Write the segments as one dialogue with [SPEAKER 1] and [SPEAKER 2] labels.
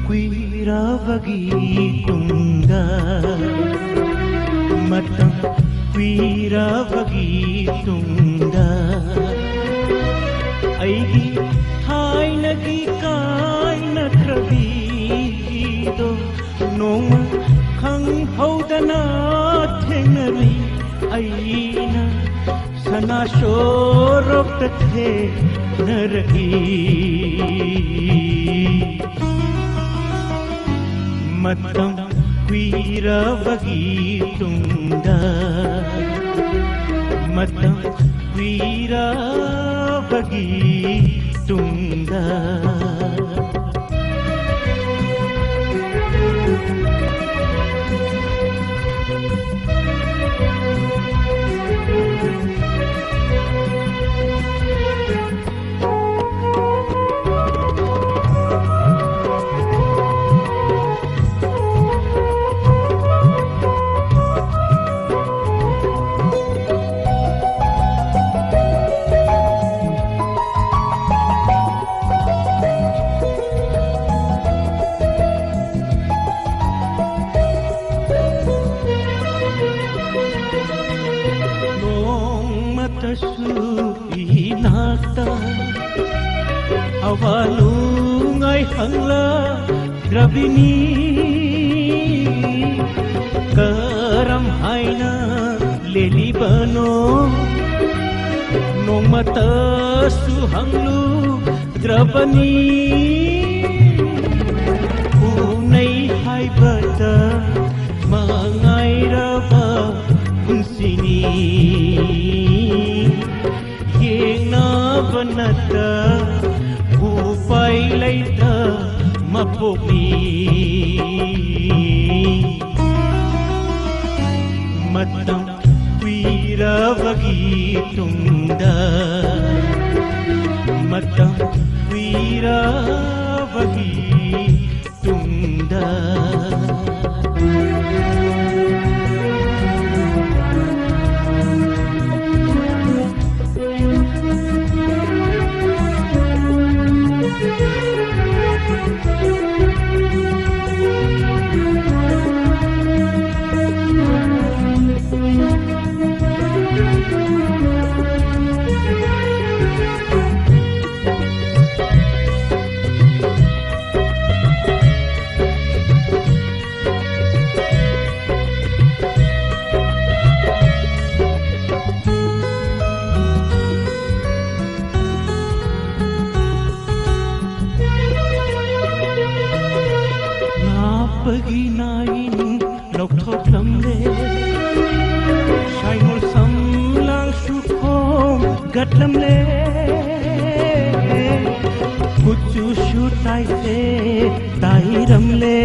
[SPEAKER 1] kuirabagi tungda matam kuirabagi tungda aigi thainagi kaina krabido noma khang haudana thenari aina sana shorok the nari matam kuirabagi tungda matam kuirabagi tungda inata awalungai hangla grabini karam haina leli bano nongmata suhanglu grabani unai haibata mangai raba unsini banata upai laita mapomi matam kuirabagi tungda matam kuirabagi tungda paginain lokthok lamle shaimol samlang shukhom gatlamle kuchu shutai se tairamle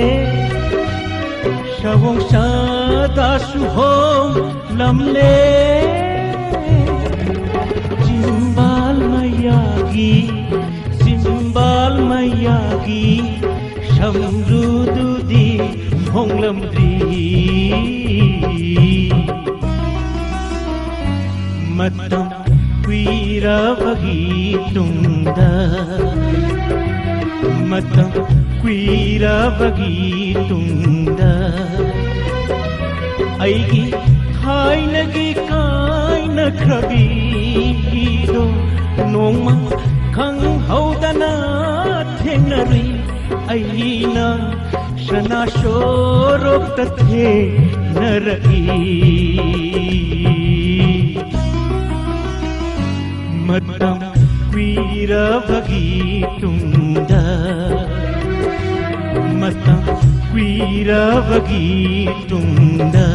[SPEAKER 1] shavong sada shuhom lamle jimbal mayagi shamrududi honglamdri matam kuirabagi tungda matam kuirabagi tungda aigi thainagi kaina krabido nongma khang haudana thenari aina shana shorok tathe narai matam kuirabagi tungda matam kuirabagi tungda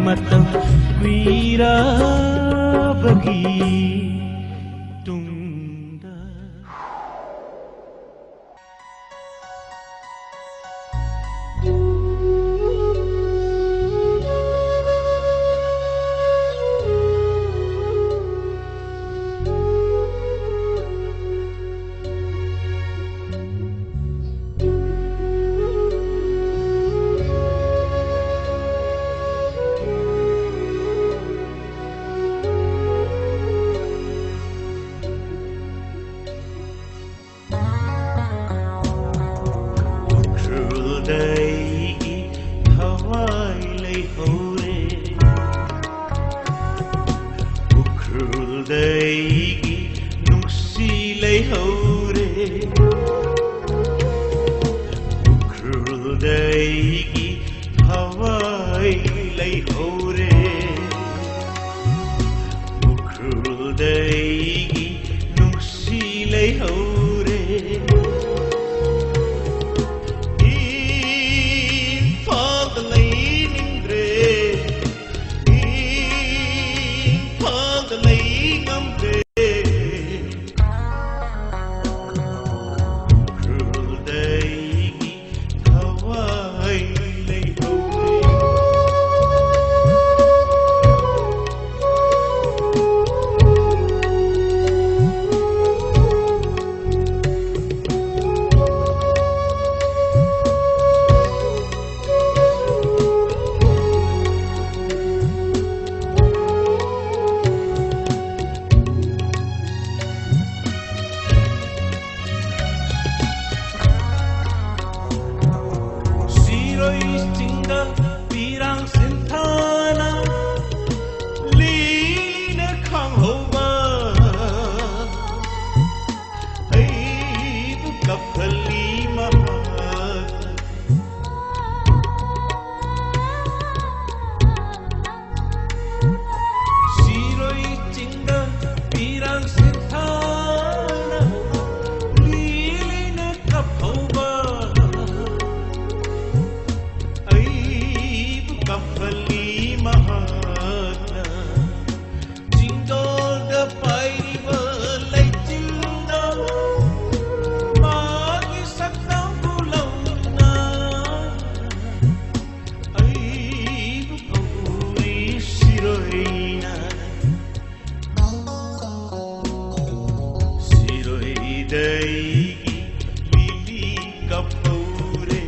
[SPEAKER 1] matam kuirabagi tungda. ukhruldaygi thawai lai hore ukhruldaygi nungsi lai hore ukhruldaygi thawai lai hore ukhruldaygi nungsi lai hore Pirang sentana lina khang hova ai buka phali mahat siroi chinda pirang sentana lina khang hova Kapali mahana Jingol da pairiva lai jinda Magi sakam bulauna Aibu kauri siroina Siroi daigi lili kapaure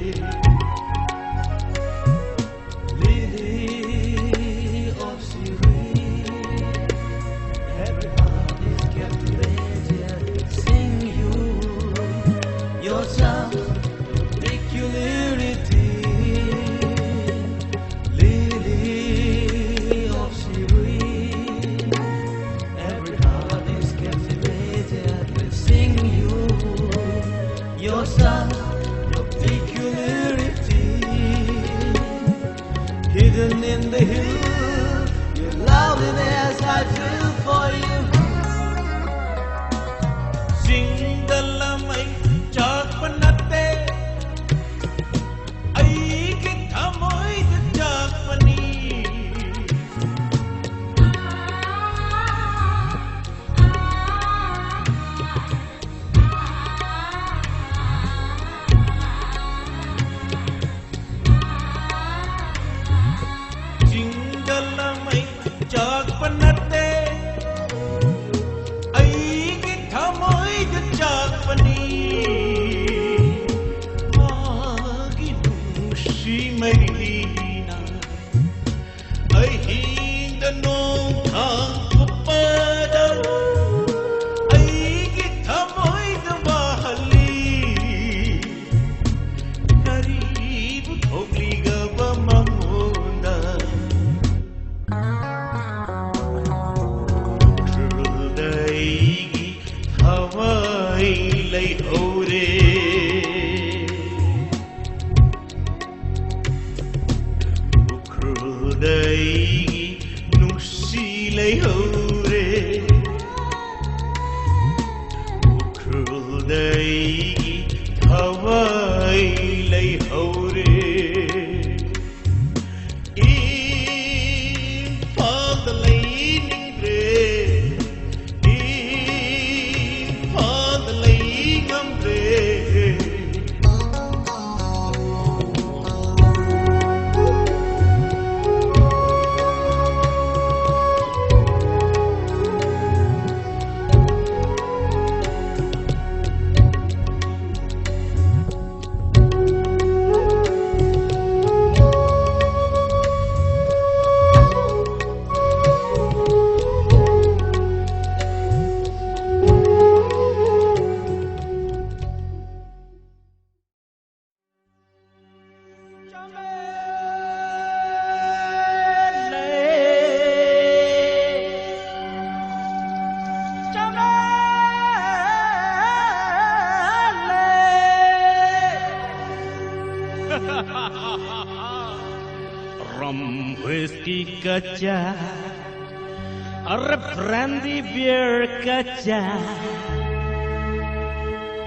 [SPEAKER 1] Your peculiarity, hidden in the hill, your loveliness I feel for you. Singalamai chakpanate, aiki thamoy chakpani. Jinggalamai chakpanate
[SPEAKER 2] Rum, whiskey, kacha, brandy, beer, kacha,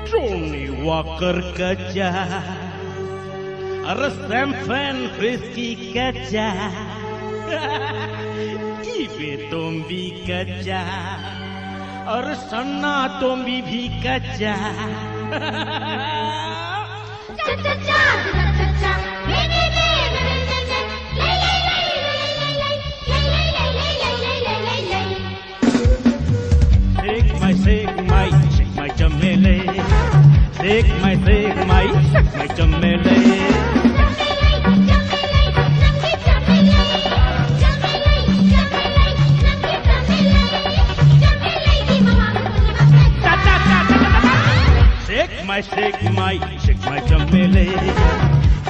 [SPEAKER 2] Johnny Walker, kacha, champagne, whiskey, kacha, Ibe tombi, kacha, Sanna tombi bhi kacha. Shake my chamele. Shake my chamele.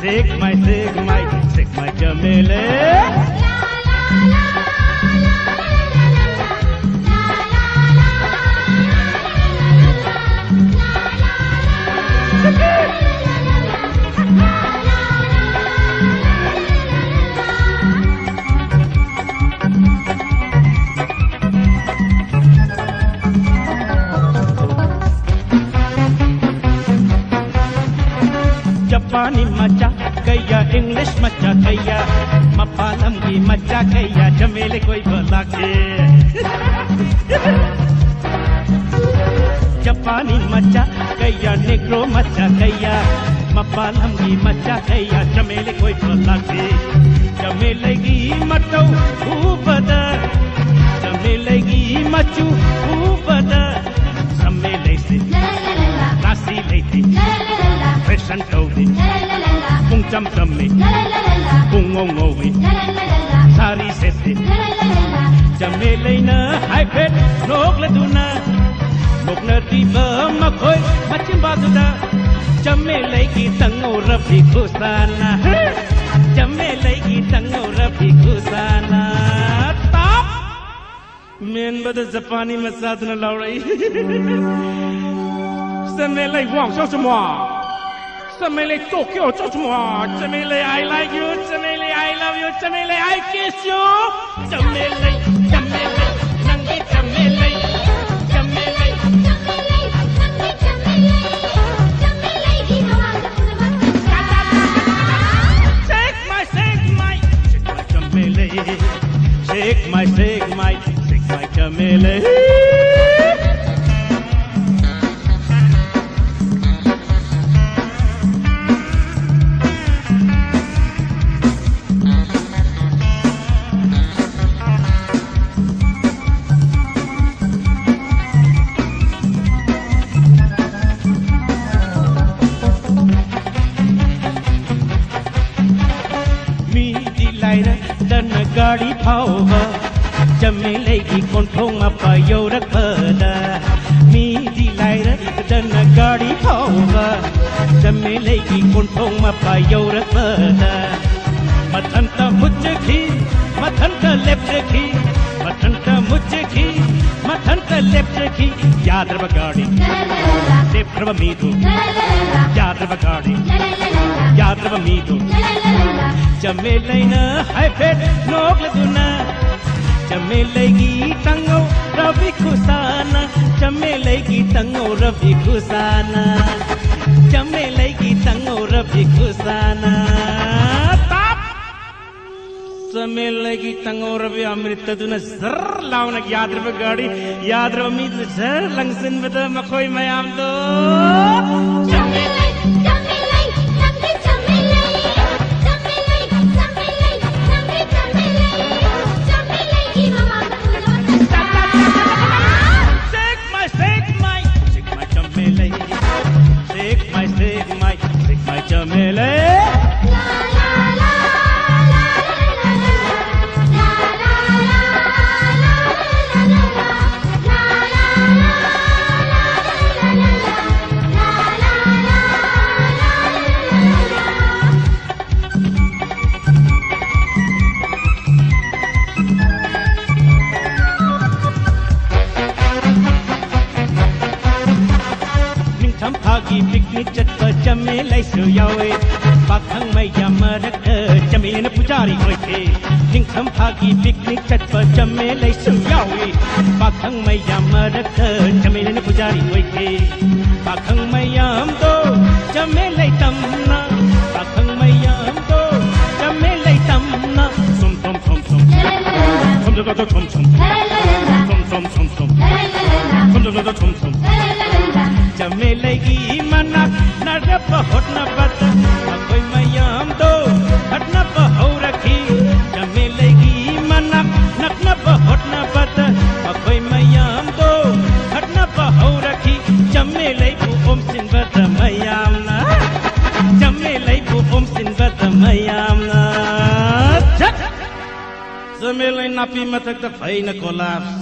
[SPEAKER 2] Shake my chamele. Shake my chamele. Japani macha kaya English macha kaya Mapalam ki macha kaya chamele koi bala ke Japani macha kaya Negro macha kaya Mapalam ki macha kaya chamele koi bala ke Chamele ki matau ubada Chamele ki machu ubada Chamele se nasi leti Fresh and toady, kung cham chami, kung ongowi, sari seti, chamele na haipet, nok laduna, nok na tiba makoy, machimbaduda, chamele ki tango rabi kusana, chamele ki tango rabi kusana, stop, men bada Japani masad na laurai, chamele wang so semua. Chamele Tokyo, Chamele I like you, Chamele I love you, Chamele I kiss you, Chamele, Nangi Chamele, Chamele, shake my Chamele, shake my Chamele. Dan gadi phauba chamele ki konthong apa yorak pada mi dilai dan gadi phauba chamele ki konthong apa yorak pada mathanta mujki mathanta lepki mathanta mujki mathanta lepki yaad rava gadi dep rava midu yaad rava gadi yaad rava midu chamele na haipet nok laduna chamele ki tango rabi kusana chamele ki tango rabi kusana chamele ki tango rabi kusana tap chamele ki tango rabi amrita duna zar launa yaad rava gadi yaad rava mid zar langsin bata makhoi mayam do chamele chamele picnic chat chamele su yawe pakhang mai मरक जमेलिन पुजारी होइथे निंगथम Phagi picnic चटपा जमेलै सुयावी पाखंग मैयाम मरक जमेलिन पुजारी होइथे पाखंग मैयाम दो जमेलै तमना पाखंग मैयाम दो जमेलै तमना सुम सुम सुम सुम सुम सुम सुम सुम सुम सुम सुम सुम सुम सुम जमेलै गी मnak narap hotna bat akoy mayam do hatna bahau rakhi जमेलै गी मnak nakna hotna bat akoy mayam do hatna bahau rakhi जमेलै bu om sin bat mayam na जमेलै bu om sin bat mayam na जमेलै napi matak tak phai na collapse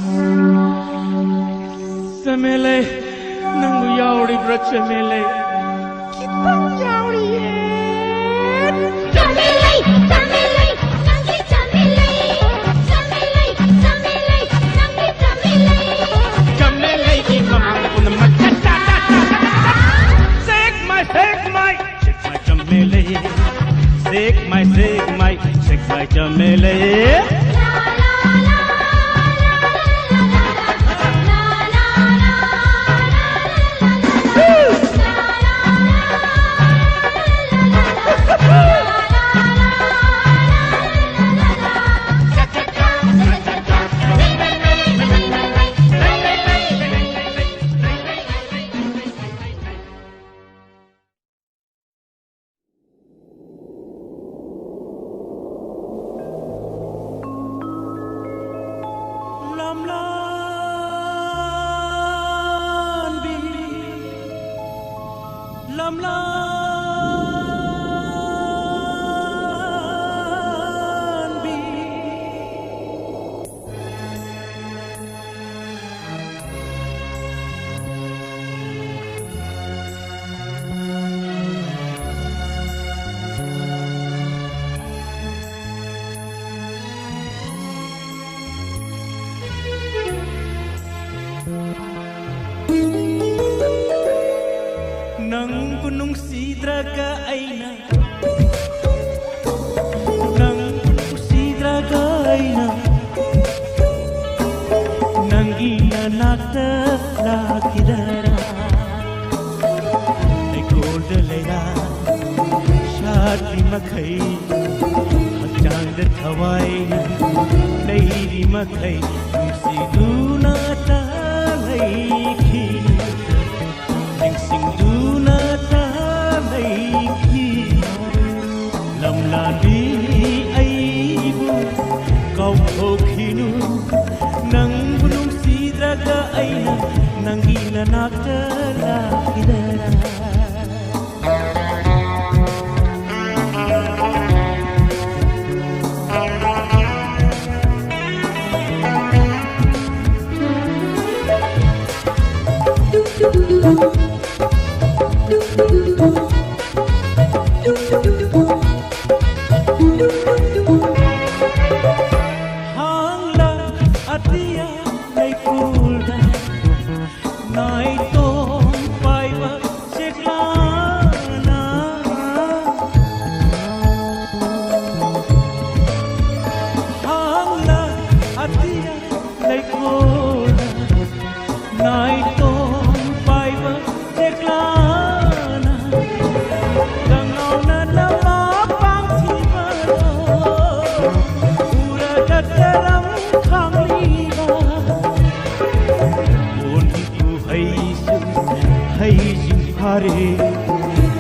[SPEAKER 2] जमेलै Nanggu yauri bercemele, kita yauri
[SPEAKER 3] Jamelai, Jamelai, Nanggi Jamelai, Jamelai, Jamelai, Nanggi Jamelai.
[SPEAKER 2] Jamelai di mamang pun macam Shake my Jamelai, shake my Jamelai. Nang gunung sidraga aina Nang gunung sidraga aina Nangina nakta lakidara Ay golda layla Shadri makai Hajang da thawaina Nairi makai Nungsi dunata laiki Sing duna talaiki lam landi aibu kau hokhinu nang gunung sidraga aina nangina nakta lakidara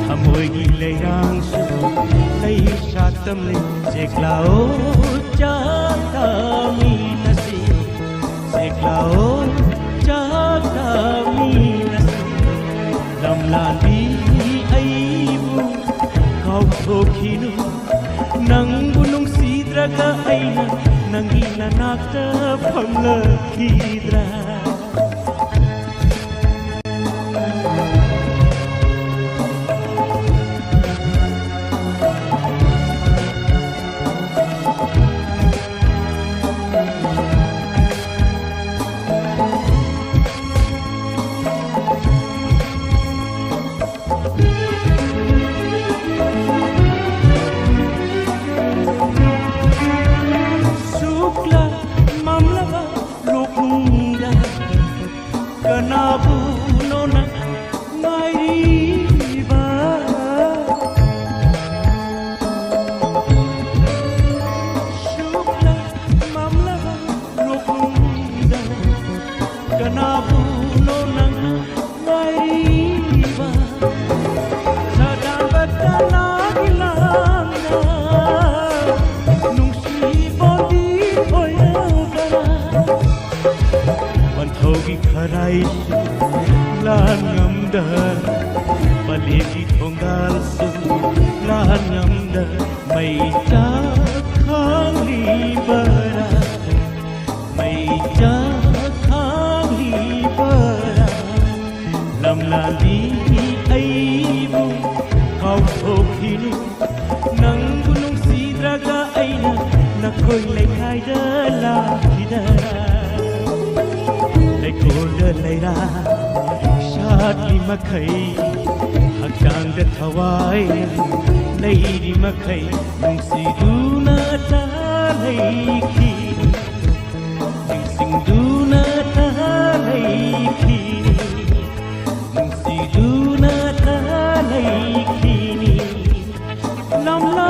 [SPEAKER 2] Hamoi gile yang su, lay shatam le, seklao jata minasi, seklao jata minasi, lamlandi aibu kau hokhinu, nang gunung sidraga aina, nangina nakta phamla khidra. aisu lan ngamda balegi thonggal su lan ngamda mai cha khang li bara mai cha khang li bara lam la li ai bu kau thokinu nang gunung sidraga aina nakoi lai khai da la hidara lai ko da lai ra shat li makai hak chang da thawai lai di makai nung si du na ta lai ki sing du na ta lai ki nung si du na ta lai ki ni lam la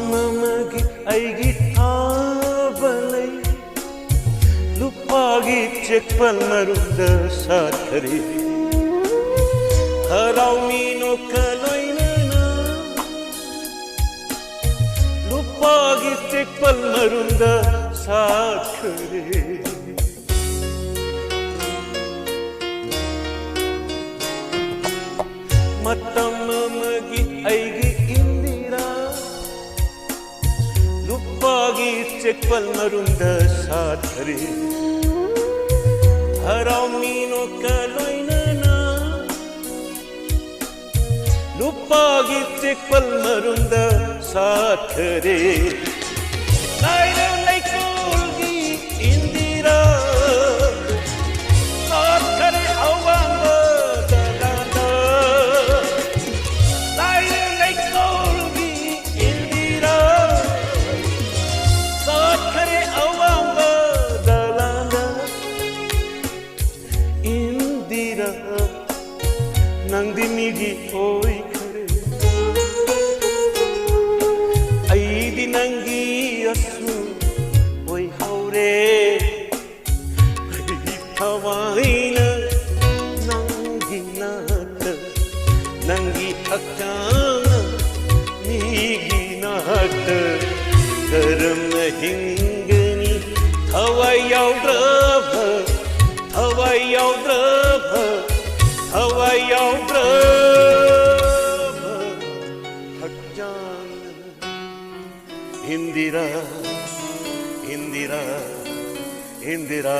[SPEAKER 4] ꯑꯃꯒꯤ ꯑꯩꯒꯤ ꯊꯥꯕꯂꯩ ꯂꯨꯄꯥꯒꯤ ꯆꯦꯛꯄꯜ ꯃꯔꯨꯝꯗ ꯁꯥꯠꯈꯔꯦ ꯍꯔꯥꯎꯃꯤꯅꯣꯛꯀ ꯂꯣꯏꯅꯅ ꯂꯨꯄꯥꯒꯤ ꯆꯦꯛꯄꯜ ꯃꯔꯨꯝꯗ ꯁꯥꯠꯈꯔꯦ ಮತ್ತಮ ಮಗಿ ಐಗಿ ಇಂದಿರಾ ಲುಪ್ಪಾಗಿ ಚೆಕ್ಪಲ್ ಮರುಂದ ಸಾಧರೆ ಹರಾವ್ ಮೀನೋ ಕಲೊಯ್ನನ ಲುಪ್ಪಾಗಿ ಚೆಕ್ಪಲ್ ಮರುಂದ ಸಾಧರೆ ನಾಯ್ನ ನೈಕೋಲ್ಗಿ ಇಂದಿರಾ ಸಾಧರೆ ಅವಾಂಗ ನಂದಿ ಮಿಗಿ ಹೋಯ್ ಖರೆ ID ನಂಗಿ ಅಸು ಹೋಯ್ ಹೌರೆ ಹವಾಯಿನ ನಂಗಿ ನಾಟ ನಂಗಿ ಹಕ್ಕಾನ ನೀಗಿ ನಾಟ ಕರಮ ಹಿಂಗನಿ ಹವಯಾವ್ದ್ರಭ ಹವಯಾವ್ದ್ರಭ ಹವಯಾವ್ದ್ರಭ ಹಕ್ಕಾನ Indira Indira Indira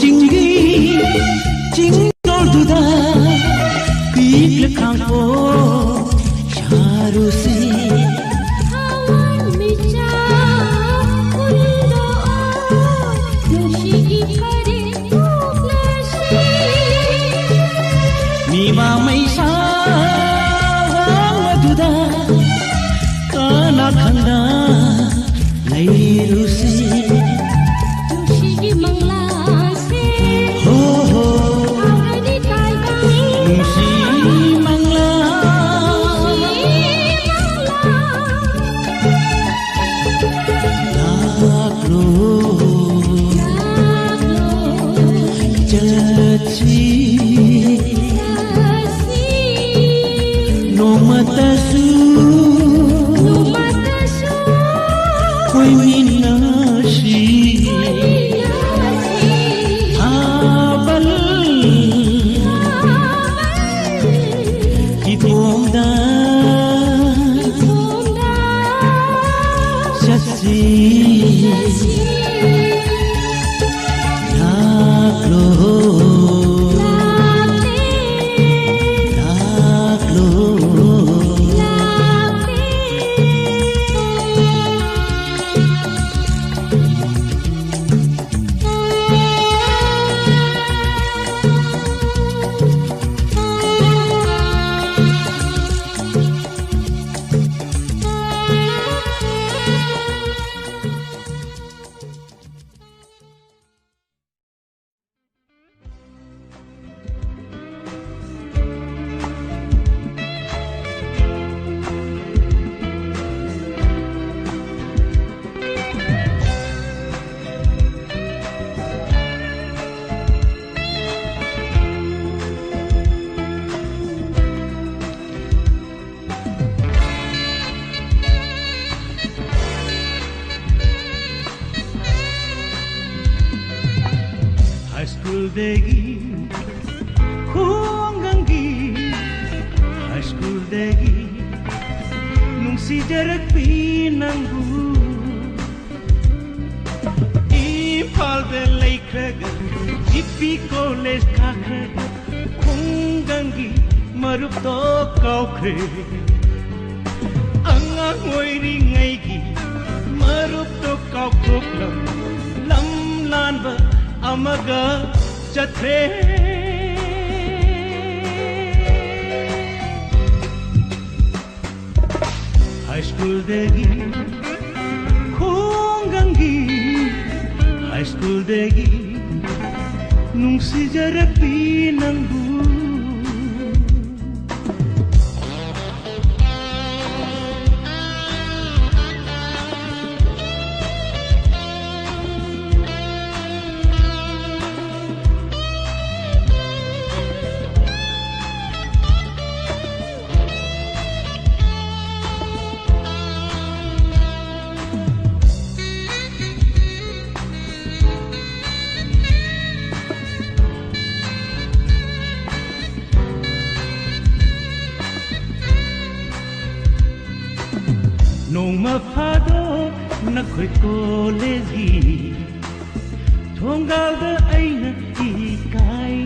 [SPEAKER 1] tinggi tingdolduda bigla kangpo sharusi
[SPEAKER 3] hawan mija undo yoshi ikare tuklashi
[SPEAKER 1] Miwa maisa waduda kana khanda lairusi
[SPEAKER 3] yoshi manglase
[SPEAKER 1] ho ho
[SPEAKER 3] aurani taiga
[SPEAKER 1] nungsi mangla laklo jachi nomatasu koi minashi abal kitomda sasi laklo High school degi khongangi High school degi nungsi jarak pinanggu Impal de laikraga Ipi college kakraga khongangi marup to kaukre Angang oiri ngaigi marup to kaukroplam lam lanba amaga chatre High school degi khongangi High school degi nungsi jarak pinanggu Nong mafado na koi kolegi Thonggal da aina ikai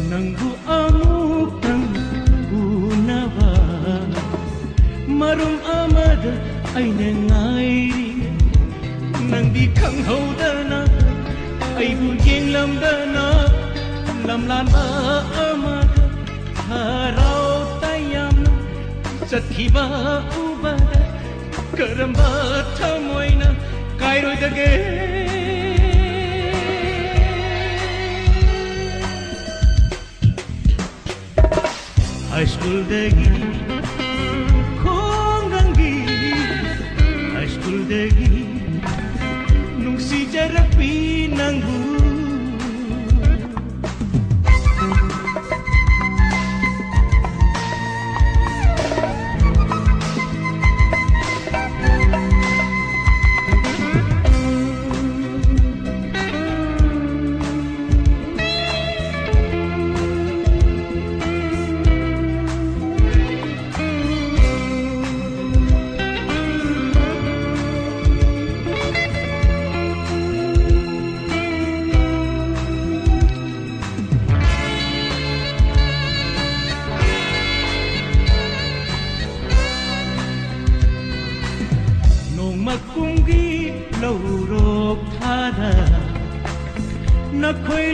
[SPEAKER 1] Nanggu amukang unawa Marum amada aina ngairi Nang di kang haudana Aibu yeng lam dana lam lan ba amad harau tayam sathi ba ubada karamba thamoina kairoi dage High school degi khongangi High school degi nungsi jarak pinanggu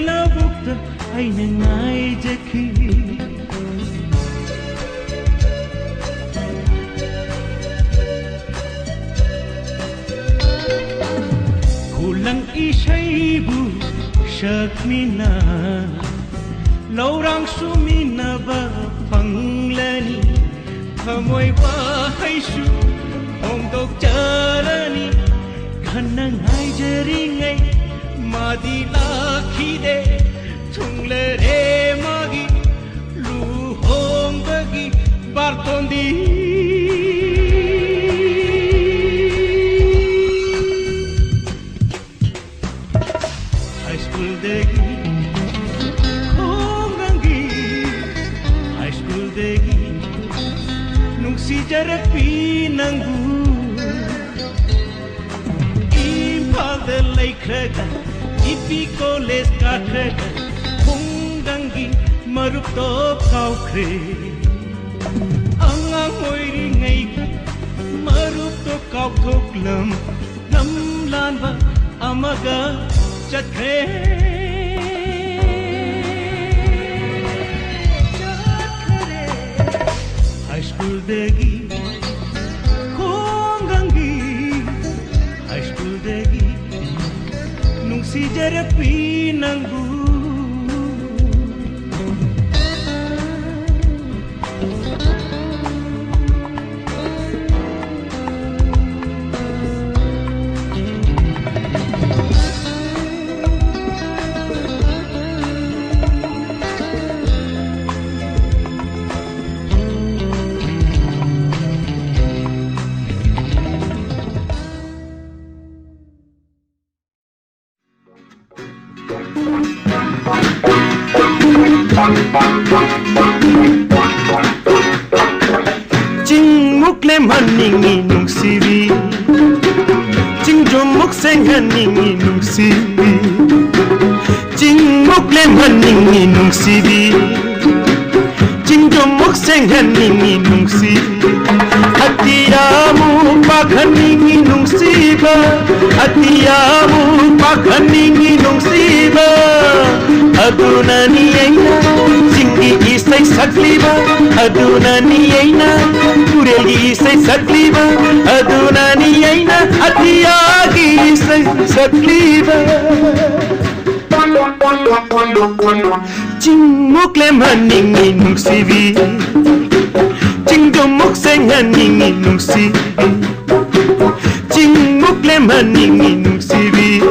[SPEAKER 2] lubukta ay nangaydaki Kulang isaybu syakmina Laurang suminaba panglani Kamoy bahaysu Hongdok jarani Kanang ay jaringay Madilakide Tunglere magi Luhong bagi Bartondi High school degi Hongangi High school degi Nung si jarapi nanggu Laikraga ipi college kathraga khungdangi marup to kaukhre angang hoiri ngai marup to kauthoklam namlanba amaga chathre high school degi khungdangi high school degi si jarapi nanggu Jing mukle maningi nung sivi Jing jomuk senghaningi nung sivi Jing mukle maningi nung sivi Jing jomuk senghaningi nung sivi Hatiyamu pakhaningi nung siva Hatiyamu pakhaningi nung siva Aduna ni aina Jingi isai sakliba Aduna ni aina Kureli isai sakliba Aduna ni aina Atiyagi isai sakliba Jingmukle maningi nung sivi Jingjomuk senghaningi nung sivi Jingmukle maningi nung sivi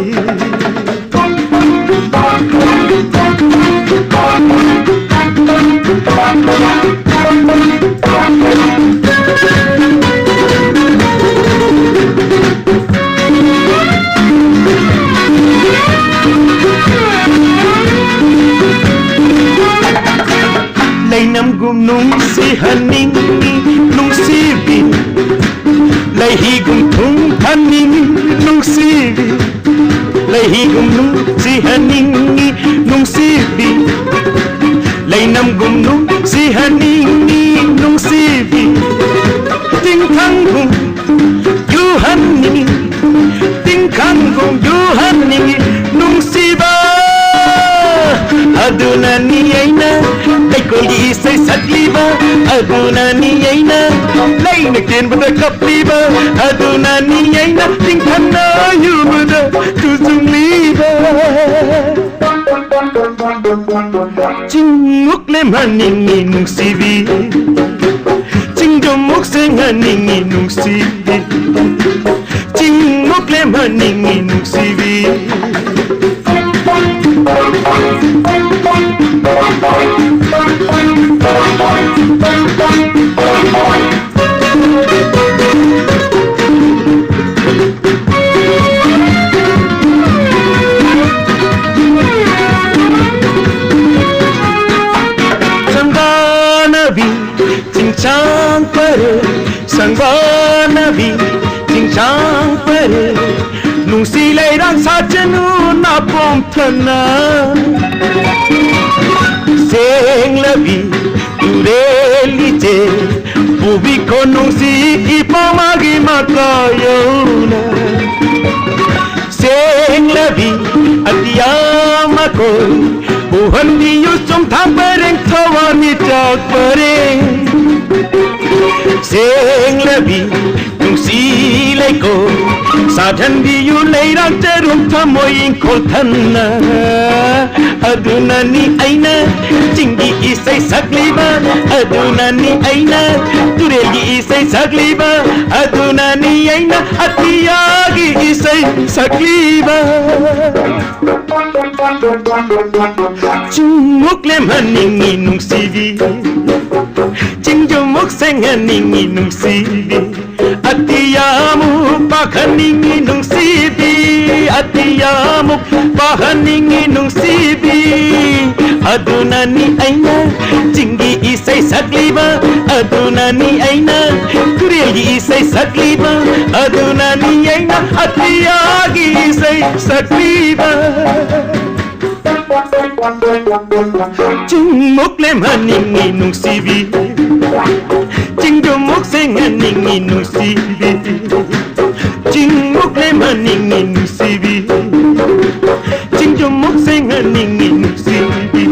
[SPEAKER 2] Lainam gum nung si haningi nung sivi Laihi gum thung haningi nung sivi Laihi gum nung si haningi nung sivi Lainam gum nung si haningi nung sivi Ting thang gum yu haningi Ting thang gum yu haningi nung siva Aduna ni aina Daikoli isai sakliba Aduna ni aina Laina ken bada kapliba Aduna ni aina Ting thana yu bada tuzung liba Jingmukle maningi nung sivi Jingjomuk senghaningi nung sivi Jingmukle maningi nung sivi Sangganabi cincang pare Sangganabi cincang pare Nung silay rang sajanu na pomthana Seng labi tureli je Bubi konung si ipamagi makayona Seng labi atiyama ko
[SPEAKER 5] buhandiyo somthang bareng thawani chak bareng seng labi nungsi leko sadhan diyu leirang terum thamoing kolthanna aduna ni aina chingi isai sakliba aduna ni aina turelgi isai sakliba aduna ni aina atiyagi isai sakliba chumuk lem haningi nungsivi Cingjumuk senganingi nungsibi Atiyamu pakaningi nungsibi Atiyamu pakaningi nungsibi Adunani aina Cinggi isai sakliba Adunani aina Kureli isai sakliba Adunani aina Atiyagi isai sakliba Cumuk lem haningi nungsibi Cingjumuk senganingi nungsibi Cumuk lem haningi nungsibi Cingjumuk senganingi nungsibi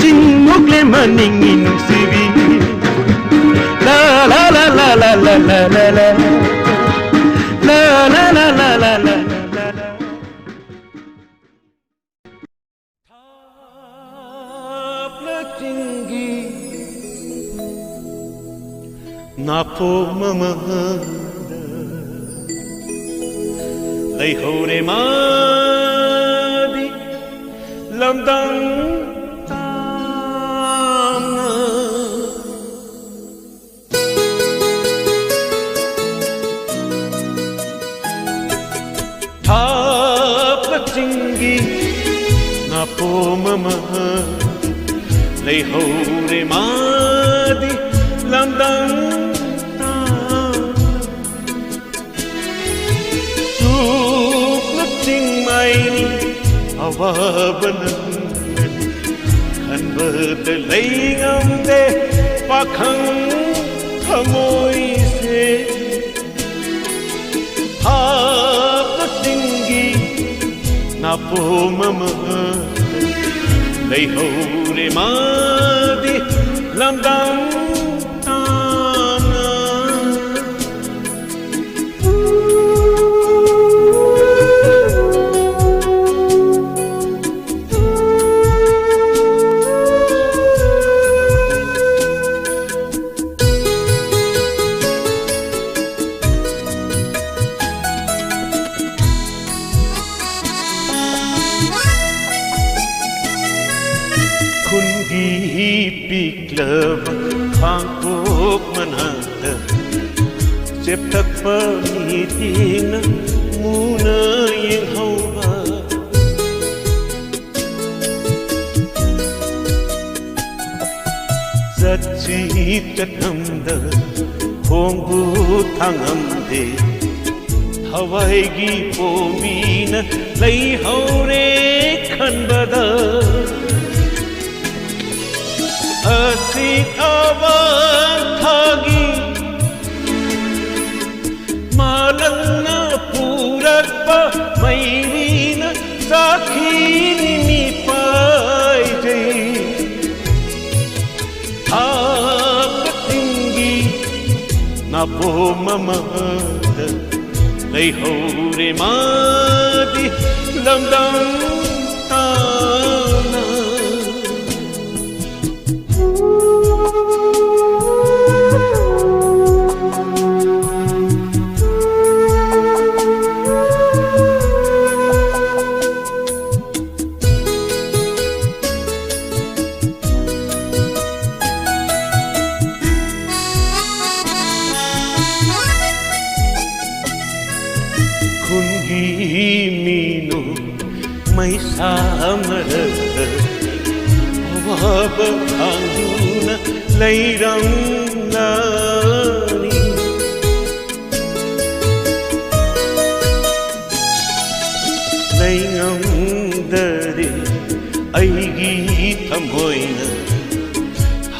[SPEAKER 5] Cumuk lem haningi nungsibi La la la la la la la la la La la la la la la
[SPEAKER 4] Napo mamahanda Lay hore madi Lamdang tamna Thap chingi Napo mamahanda Lay hore madi Lamdang Awabanan kan berdalay ngamde pakhang thamoy se hapatinggi napo mama lay hore madi lamdang Pangkok manhanda Septak pamitina Muna yang hawa Zat chitat namda Hongbu thangamde Hawai gi pomina Lai haure khanbada Asik awan thagi Malanna purat pa mairina Sakhini mi pai jai Apatinggi Napo mamada Lay hore madi Lamdang tana Mino may samara Awaba anguna layrang nani Layngam dare aigi thamoina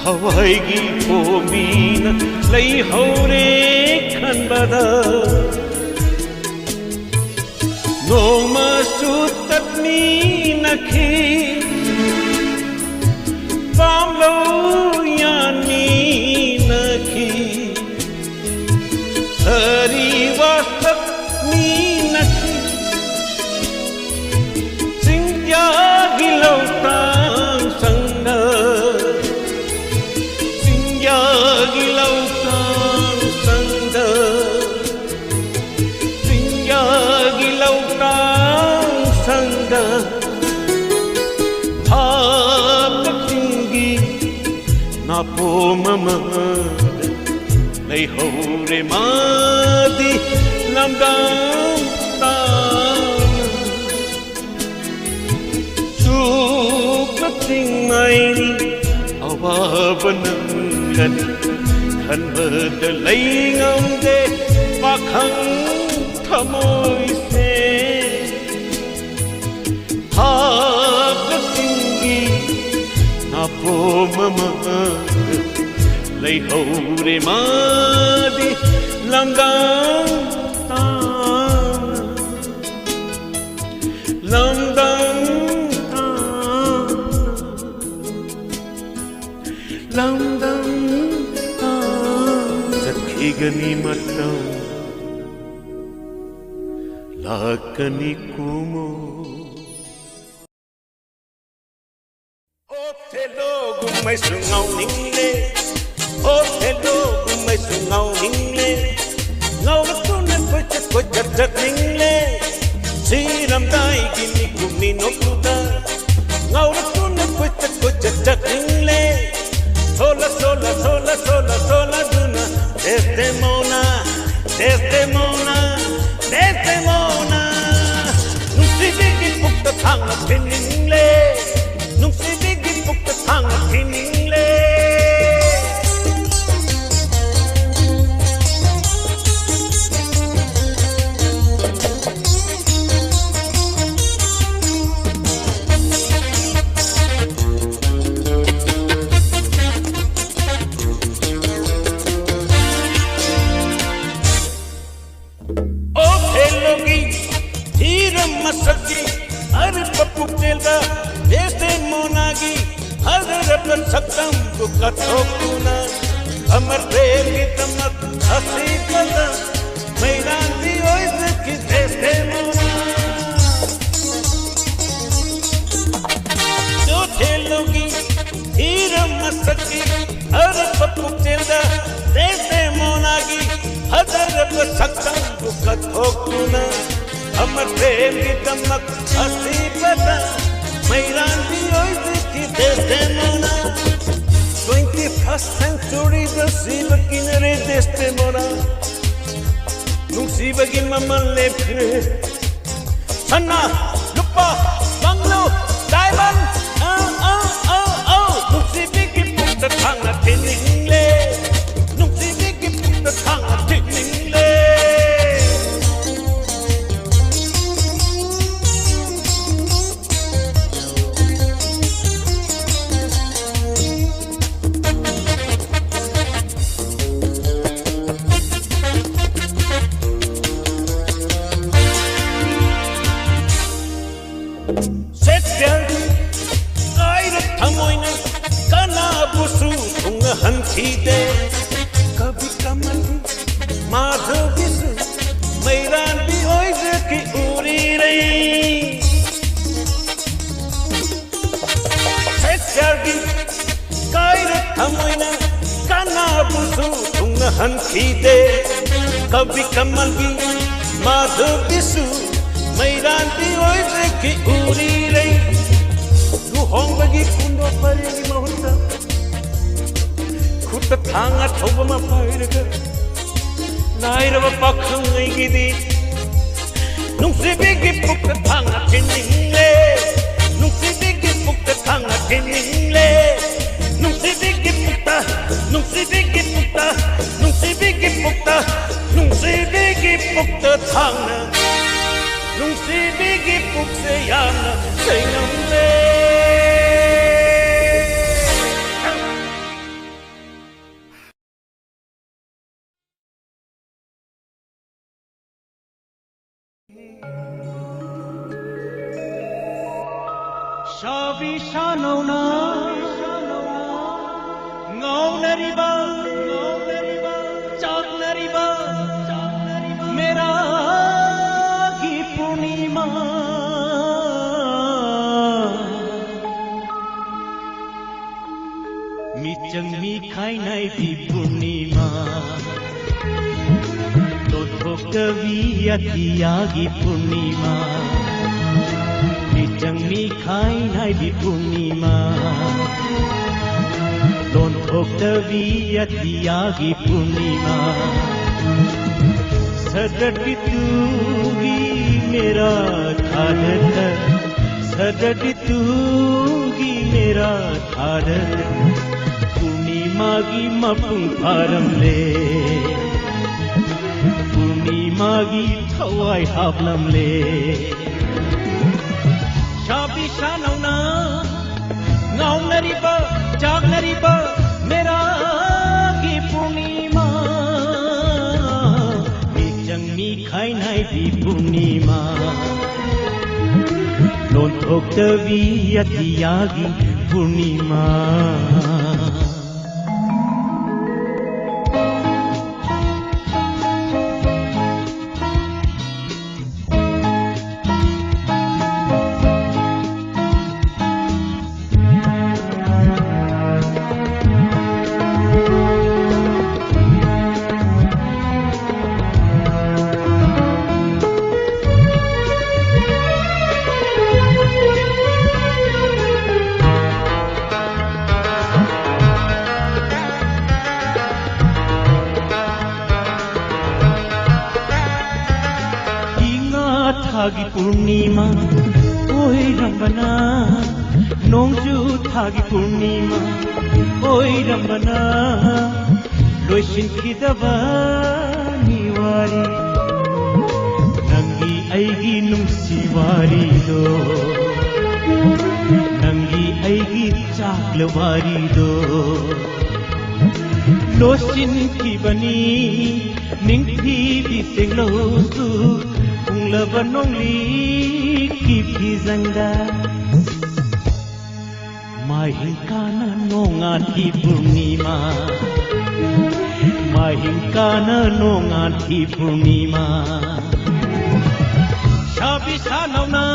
[SPEAKER 4] Hawaigi pomina lay haure khanbada No masutat ni nakhi परिवासक मीनकी सिंग्या गिलौतां संग सिंग्या गिलौतां संग सिंग्या गिलौतां संग ꯊꯥꯞꯇꯤꯡꯒꯤ ꯅꯥꯄꯣꯝ ꯑꯃꯗ ꯂꯩꯍꯧꯔꯦ ꯃꯥꯗꯤ ꯂꯝꯗꯥꯡ ꯇꯥꯅ ꯁꯨꯛꯅ ꯆꯤꯡꯃꯩꯅꯤ ꯑꯋꯥꯕ ꯅꯪꯒꯅꯤ ꯈꯟꯕꯗ ꯂꯩ ꯉꯝꯗꯦ ꯄꯥꯈꯪ ꯊꯃꯣꯏꯁꯦ ꯊꯥꯞꯇꯤꯡꯒꯤ ꯅꯥꯄꯣꯝ ꯑꯃꯗ ꯂꯩꯍꯧꯔꯦ ꯃꯥꯗꯤ ꯂꯝꯗꯥꯡ ꯇꯥꯅ ꯂꯝꯗꯥꯡ ꯇꯥꯅ ꯂꯝꯗꯥꯡ ꯇꯥꯅ ꯆꯠꯈꯤꯒꯅꯤ ꯃꯇꯝ ꯂꯥꯛꯀꯅꯤ ꯀꯨꯃꯣ ꯃꯩꯁꯨ ꯉꯥꯎꯅꯤꯡꯂꯦ ꯍꯣꯇꯦꯜꯗꯣ ꯃꯩꯁꯨ ꯉꯥꯎꯅꯤꯡꯂꯦ ꯉꯥꯎꯔꯛꯇꯨꯅ ꯀꯣꯏꯆꯠ ꯀꯣꯏꯆꯠ ꯆꯠꯅꯤꯡꯂꯦ ꯁꯤꯔꯝꯗꯥꯏꯒꯤ ꯃꯤꯀꯨꯝꯅꯤ ꯅꯣꯛꯂꯨꯗ ꯉꯥꯎꯔꯛꯇꯨꯅ ꯀꯣꯏꯆꯠ ꯀꯣꯏꯆꯠ ꯆꯠꯅꯤꯡꯂꯦ ꯁꯣꯂ ꯁꯣꯂ ꯁꯣꯂ ꯁꯣꯂ ꯁꯣꯂꯗꯨꯅ Desdemona Desdemona Desdemona ꯅꯨꯡꯁꯤꯕꯤꯒꯤ ꯄꯨꯛꯇ ꯊꯥꯡꯅ ꯊꯤꯟꯅꯤꯡꯂꯦ ꯅꯨꯡꯁꯤꯕꯤꯒꯤ ꯄꯨꯛꯇ ꯊꯥꯡꯅ ꯊꯤꯟꯅꯤꯡꯂꯦ masaki arpa puktelda Desdemonagi hadarapar saktam bukatokuna amar premi tamak hasipada mairandi oizaki Desdemona Jothelogi hiram masaki arpa puktelda Desdemonagi hadarapar saktam bukatokuna Amar premi tamak hasipada mairandi oizaki Desdemona 21st century da siva kinare Desdemona nungsiba gi mamal lepre sanna lupa banglo diamond nungsiba gi putta thanga tiningle nungsiba gi putta thanga tiningle Hankhide kabhi kamal madhavisu mairandi oizaki uri rahi Sechagi kaira thamoina kana busu tunga hankhide kabhi kamal bi madhavisu mairandi oizaki uri rahi luhongbagi kundo parigi mahutta Kutta thanga thoba ma pairaga nairava pakhangai gidi nungsibigi pukta thanga tiningle nungsibigi pukta thanga tiningle nungsibigi pukta nungsibigi pukta nungsibigi pukta nungsibigi pukta thanga nungsibigi pukse yana sainamle Shavi shanona Ngau nariba Chak nariba
[SPEAKER 5] मिचंग मी खाइनाय भी पूर्णिमा लोथोक्तवी अतियागी पूर्णिमा मिचंग मी खाइनाय भी पूर्णिमा लोथोक्तवी अतियागी पूर्णिमा सदटी तूगी मेरा थारत सदटी तूगी मेरा थारत पूर्णिमागी मपुंग फारमले पूर्णिमागी थवाई हाबलमले शाबी शानौना ngaunariba jagnariba मेरा की पूर्णिमा मिचंग मी खाइनाय भी पूर्णिमा लोथोक्तवी अतियागी पूर्णिमा थागी पूर्णिमा ओई रंबना नोंजू थागी पूर्णिमा ओई रंबना लोशिन खिदबा निवारी नंगी ऐगी नुंसीवारी दो नंगी ऐगी चाकलवारी दो लोशिन खिबनी निंगथी बिसेंगलोसु Labanongli kipizanga Mahingkana nongan ti purnima Mahingkana nongan ti purnima Shabi sanauna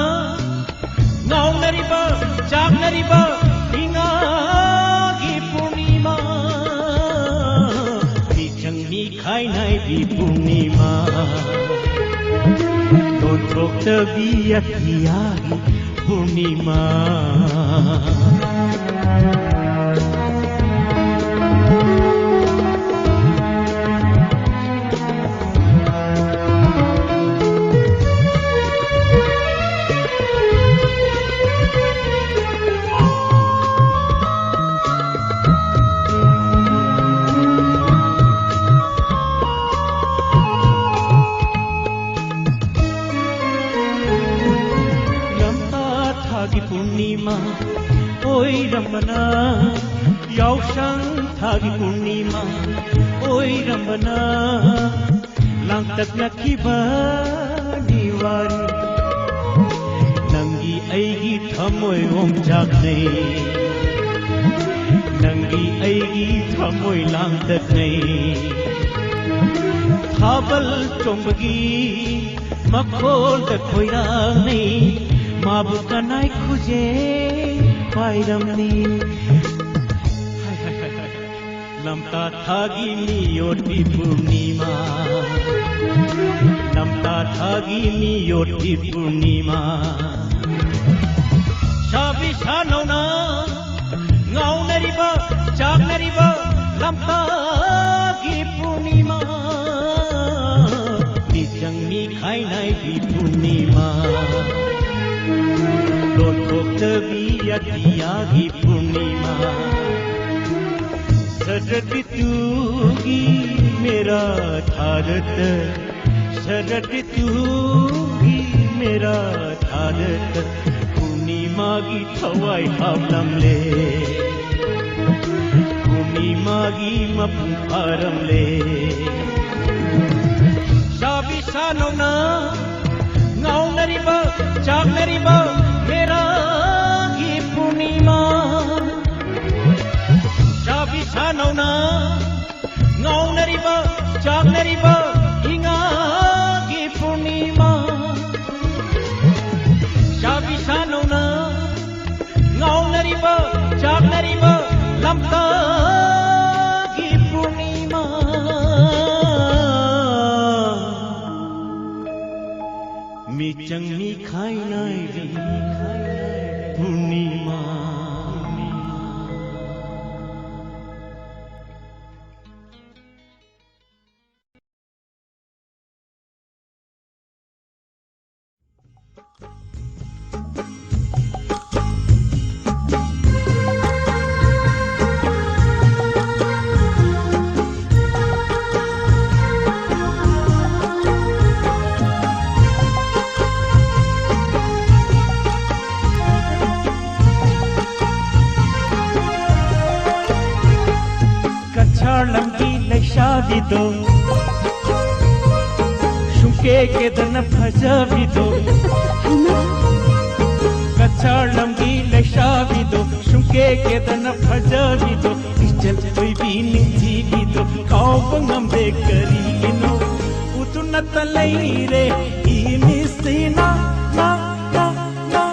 [SPEAKER 5] Ngaung nariba jak nariba Inga ki purnima Bijang mi khainai di purnima लोथोक्तवी अतियागी पूर्णिमा थागी पूर्णिमा ओई रंबना यावशंग थागी पूर्णिमा ओई रंबना लांगतक नखिबा निवारी नंगी ऐगी थमोय ओमजागने नंगी ऐगी थमोय लांगतकने थाबल चोंबगी मखोल तखोयराने माबु कनाय खुजे पायरमनी लमता थागी नियोटी पूर्णिमा लमता थागी नियोटी पूर्णिमा शाबी शानौना ngaunariba jagnariba लमता की पूर्णिमा मिचंग मी खाइनाय भी पूर्णिमा लोथोक्तवी अतियागी पूर्णिमा सदटी तूगी मेरा थारत सदटी तूगी मेरा थारत पूर्णिमा की थवाई हाबलमले पूर्णिमा की मपुंग फारमले शाबी शानौना ngaunariba jagnariba मेरा की पूर्णिमा शाबी शानौना ngaunariba jagnariba inga की पूर्णिमा शाबी शानौना ngaunariba jagnariba lamta चंगनी खाई नाई पूर्णिमा शादी दो शुके के दन फजावी दो कचाड़ंगी लशावी दो शुके के दन फजावी दो इचल कोई भी निजी भी दो काव बंगम दे करी नो उतुन तलई रे ई मिस्तीना ना ना ना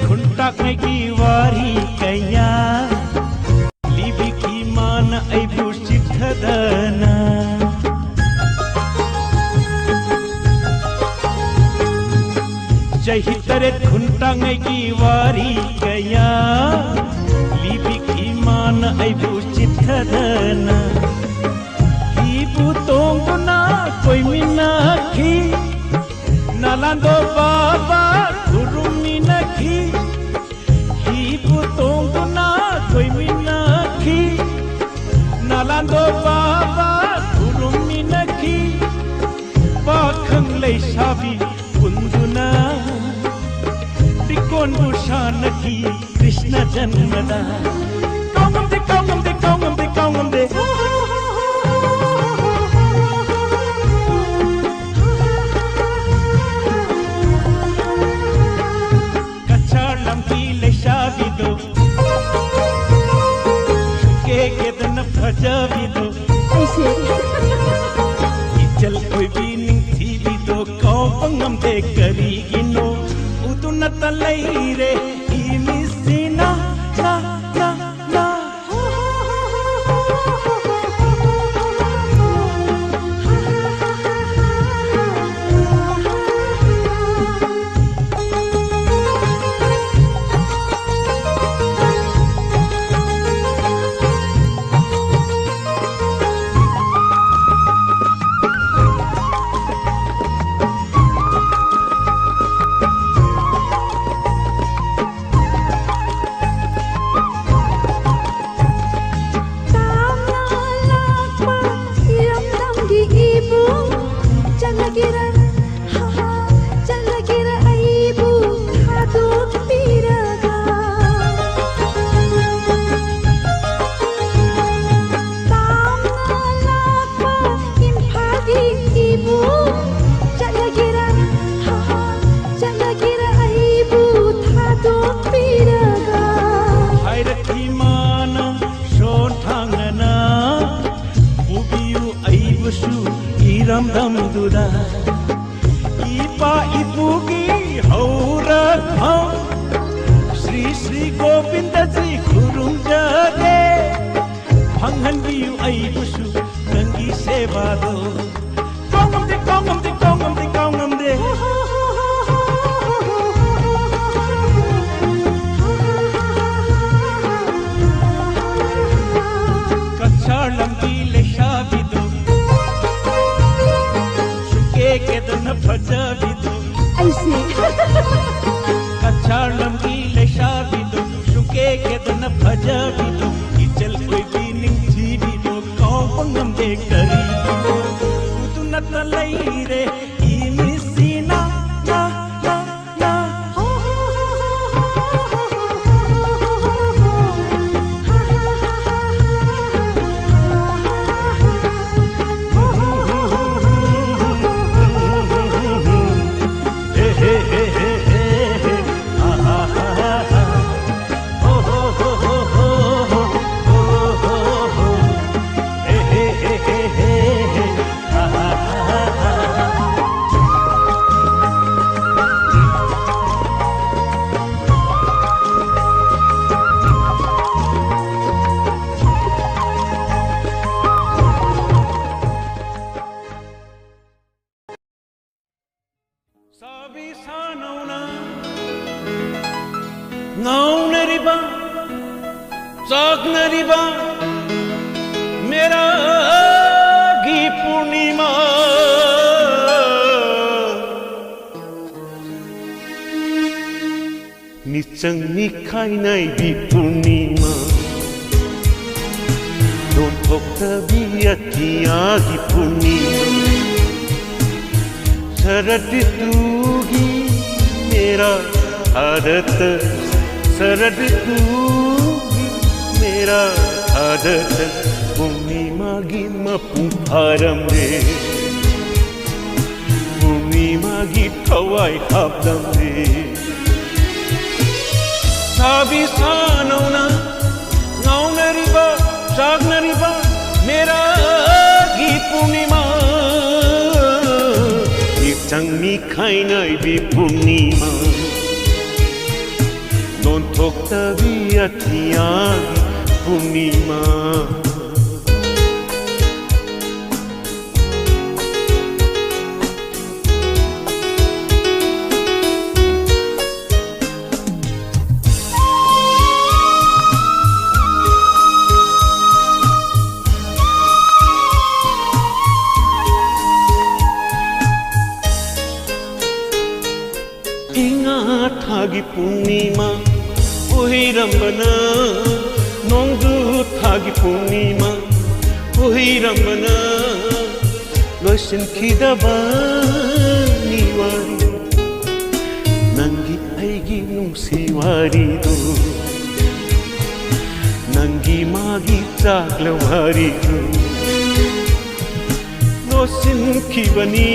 [SPEAKER 5] खुंटा की वारी कैया लिबी की मान ऐबु सिद्धदना जही तरे खुंटा की वारी कैया लिबी की मान ऐबु सिद्धदना इबु तोंगुना कोई मिनाखी नालांदो बाबा गुरुमी नखी हिबु तोंगुना कोई मिनाखी नालांदो बाबा गुरुमी नखी पाखंग लैसाबी कुंदुना तिकोन बुशान की कृष्ण जन्मदा कांगम दे कांगम दे कांगम दे कांगम दे फजावी दो ऐसे इचल कोई भी निंथी भी दो काव बंगम दे करी गिनो उतुन तलई रे ई मिसीना ना ना ना Dam dam duda, ipa ipugi haurat hau, Sri Sri Govinda ji kurung jage, Panghan biu ai busu nangi seva do, Kongam de kongam de kongam de kongam de. Kachalam ki leshavi do. के दन फजावी दो ऐसे कचाड़म की लशावी दो शुके के दन फजावी दो इचल कोई भी निंजी भी दो काव बंगम दे करी उतुन तलई रे ई मिसीना ना ना ना
[SPEAKER 4] ngauneribba jagneribba mera gi purnima nichang nikhai nai bi purnima don thokta bi atiya gi purnima शरद तूगी मेरा आदत शरद तूगी मेरा आदत पूर्णिमा गी मपुंफारम रे पूर्णिमा गी थवाई हाबदम रे साबी सानौना ngauneribba jagneribba मेरा गी पूर्णिमा Changmi khainai bi purnima non thokta bi atiya purnima Thagi Purnima Uhirambana Nongdu Thagi Purnima Uhirambana Loisin Kidaba Niwari Nangi Aigi Nungsiwari Do Nangi Magi Chaglawari Do Loisin Kibani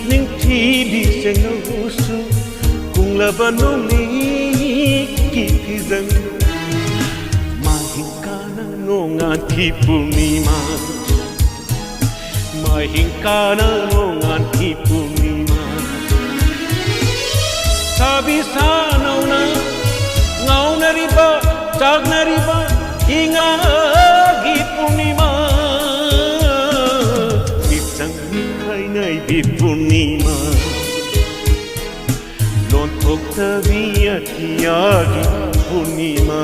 [SPEAKER 4] Ningthi Di Sengusu Labanoni kitizan Mahingkana nongan ki purnima Mahingkana nongan ki purnima Sabi sanauna ngauneribba jagneribba inga gi purnima Isang nikhai nai bi purnima Don't talk to me at Yagi Purnima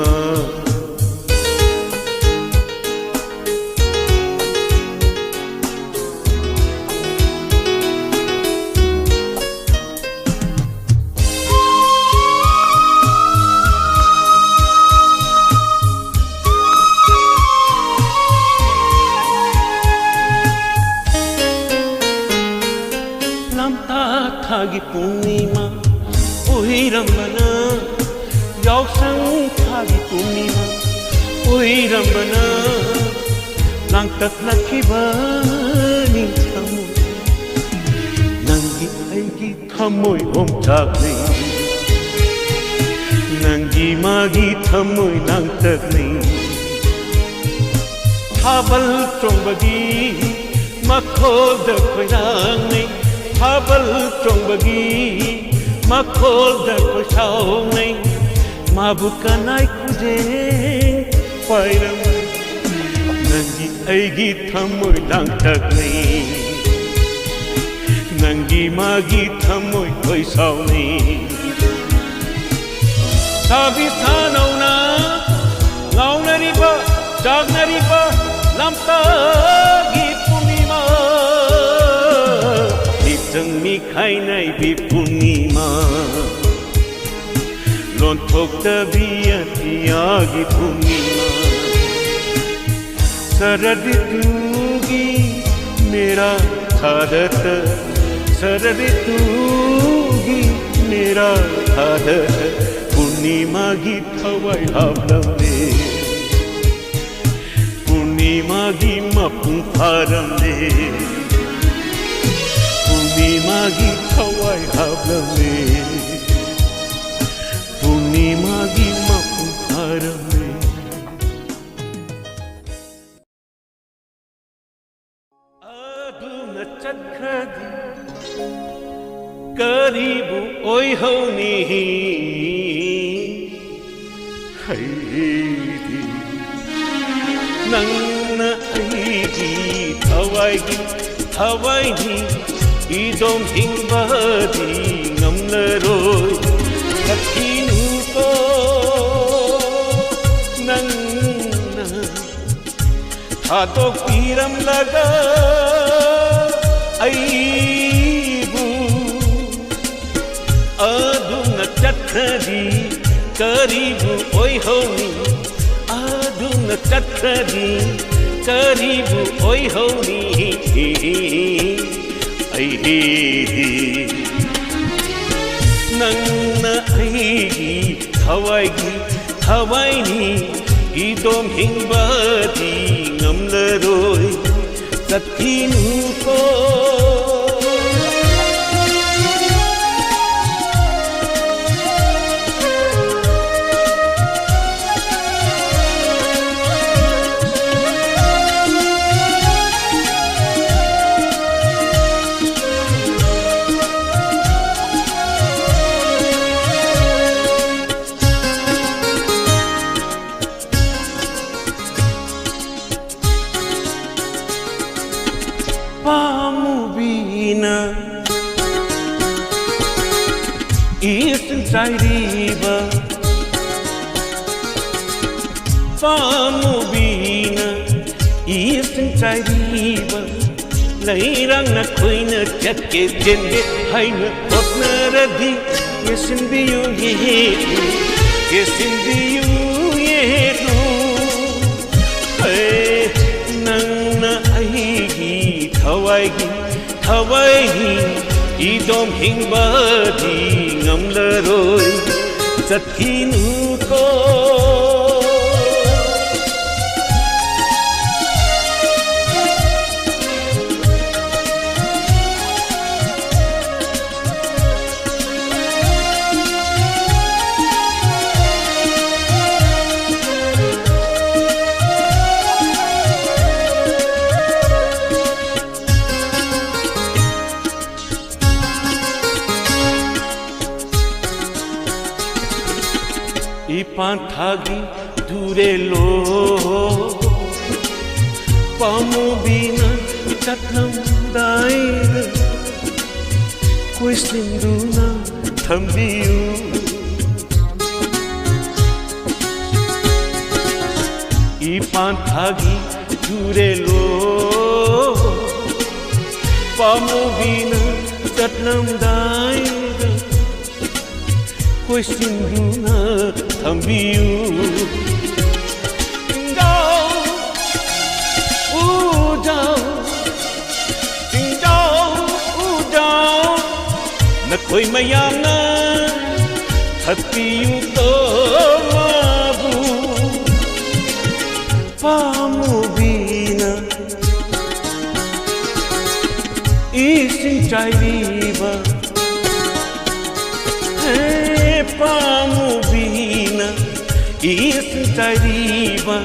[SPEAKER 4] Lamta Thagi Purnima Uhirambana Yausang Thagi Purnima Uhirambana Langtak nakiba Ninthamu Nangi aigi thamoy omchakne Nangi magi thamoy langtakne Thabal chongbagi Makhol da khoirangne Thabal chongbagi Makhol da khoshaunai mabukanai kuje pairam nangi aigi thamoi langtaknai nangi magi thamoi khoisaunai sabi sanauna ngauneribba jagneribba lamta gi purnima Changmi khainai bi purnima Lon thokta bi atiya gi purnima Sarad tugi mera adat Sarad tugi mera adat Purnima gi thawai hablam re Purnima gi mapungpharam re Purnima gi thawai hablam re Purnima gi mapungpharam re Aduna chakkhadi karibu oi honi haidi nangna aigi thawai ni idom hingbadi ngamlaroi lakhinu ko ꯊꯥꯗꯣꯛꯄꯤꯔꯝꯂꯒ ꯑꯩꯕꯨ ꯑꯗꯨꯅ ꯆꯠꯈ꯭ꯔꯗꯤ ꯀꯔꯤꯕꯨ ꯑꯣꯏꯍꯧꯅꯤ ꯑꯗꯨꯅ ꯆꯠꯈ꯭ꯔꯗꯤ ꯀꯔꯤꯕꯨ ꯑꯣꯏꯍꯧꯅꯤ ꯑꯩ ꯅꯪꯅ ꯑꯩꯒꯤ ꯊꯋꯥꯏꯒꯤ ꯊꯋꯥꯏꯅꯤ 이돔 행바디 넘나로이 짝티누고 Pamubina Isintayriba Pamubina Isintayriba Lairang na koina chakke jenge haina hotnaradi Yesinbiyu yehetu Yesinbiyu yehetu Hey nangna aigi Hawaii, Hawaii, idom hingbadi ngamlaroi Satkinuko Ipantagi durelo Pamubina tatlam daira Koi sinduna thambiyu Ipantagi durelo Pamubina tatlam daira Koi sinduna thambiyu Dingdong udong Dingdong udong Nakoy mayamna Hatpiyu to mabu Pamubina Isintayriba Pamubina Isintayriba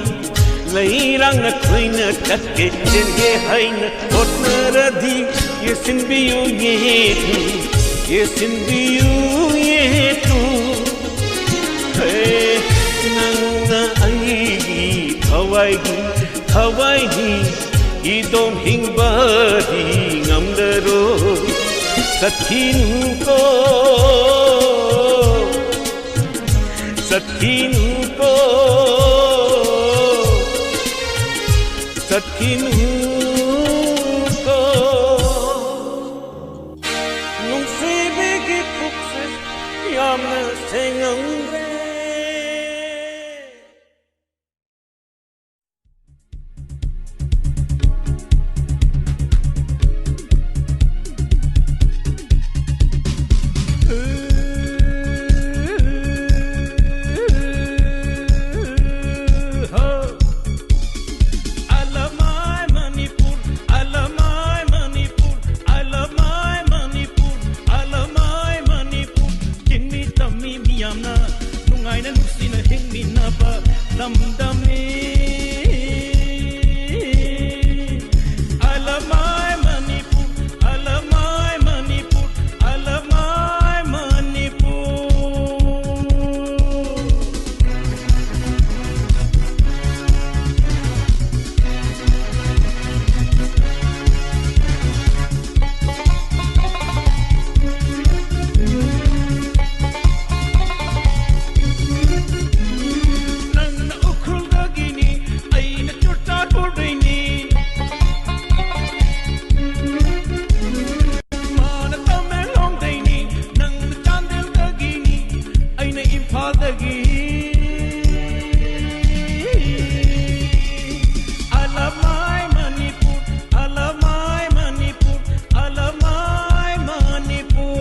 [SPEAKER 4] Lairang na koina chakke jenge haina hotnaradi Yesinbiyu yehetu Yesinbiyu yehetu Hey nangna aigi Hawaii Hawaii idom hingbadi ngamlaroi Satkinuko Satkinuko Satkinuko Nung sibigi pukses Yamna sengangre Nang na ukrul ꯏꯝꯐꯥꯜꯗꯒꯤ I love my Manipur, I love my Manipur, I love my Manipur.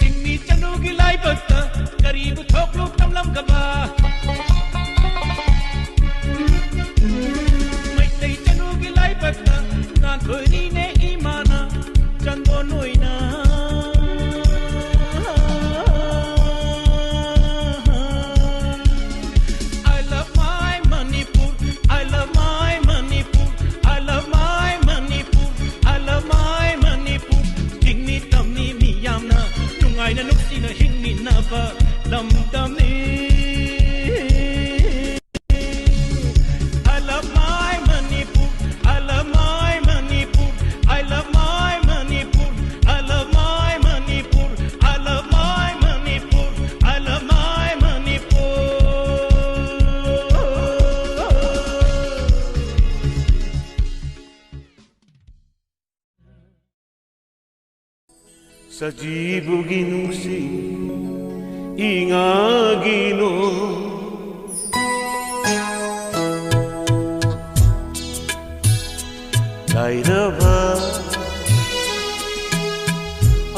[SPEAKER 4] Tingni chanu gilai bakta, karibu thoklu tamlam gaba. Maitai chanu gilai bakta, nan thoi ne imana, chango noina. I love my Manipur, I love my Manipur, I love my Manipur, I love my Manipur. Tingni tamni miyamna, nungai na nuksi na hingni na ba, lam tamni. I love my Manipur, I love my Manipur, I love my Manipur, I love my Manipur, I love my Manipur, I love my Manipur.
[SPEAKER 5] Sajibugi nungsi ingagino Lairaba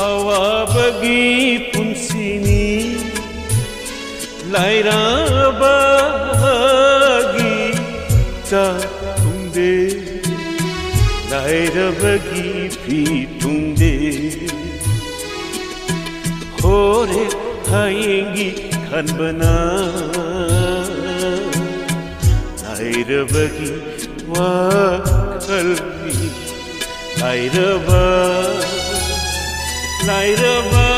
[SPEAKER 5] awabagi punsini Lairabagi chatunde Lairabagi pitunde Hore hayengi kanbana Lairabagi wakalmi Lairaba Lairaba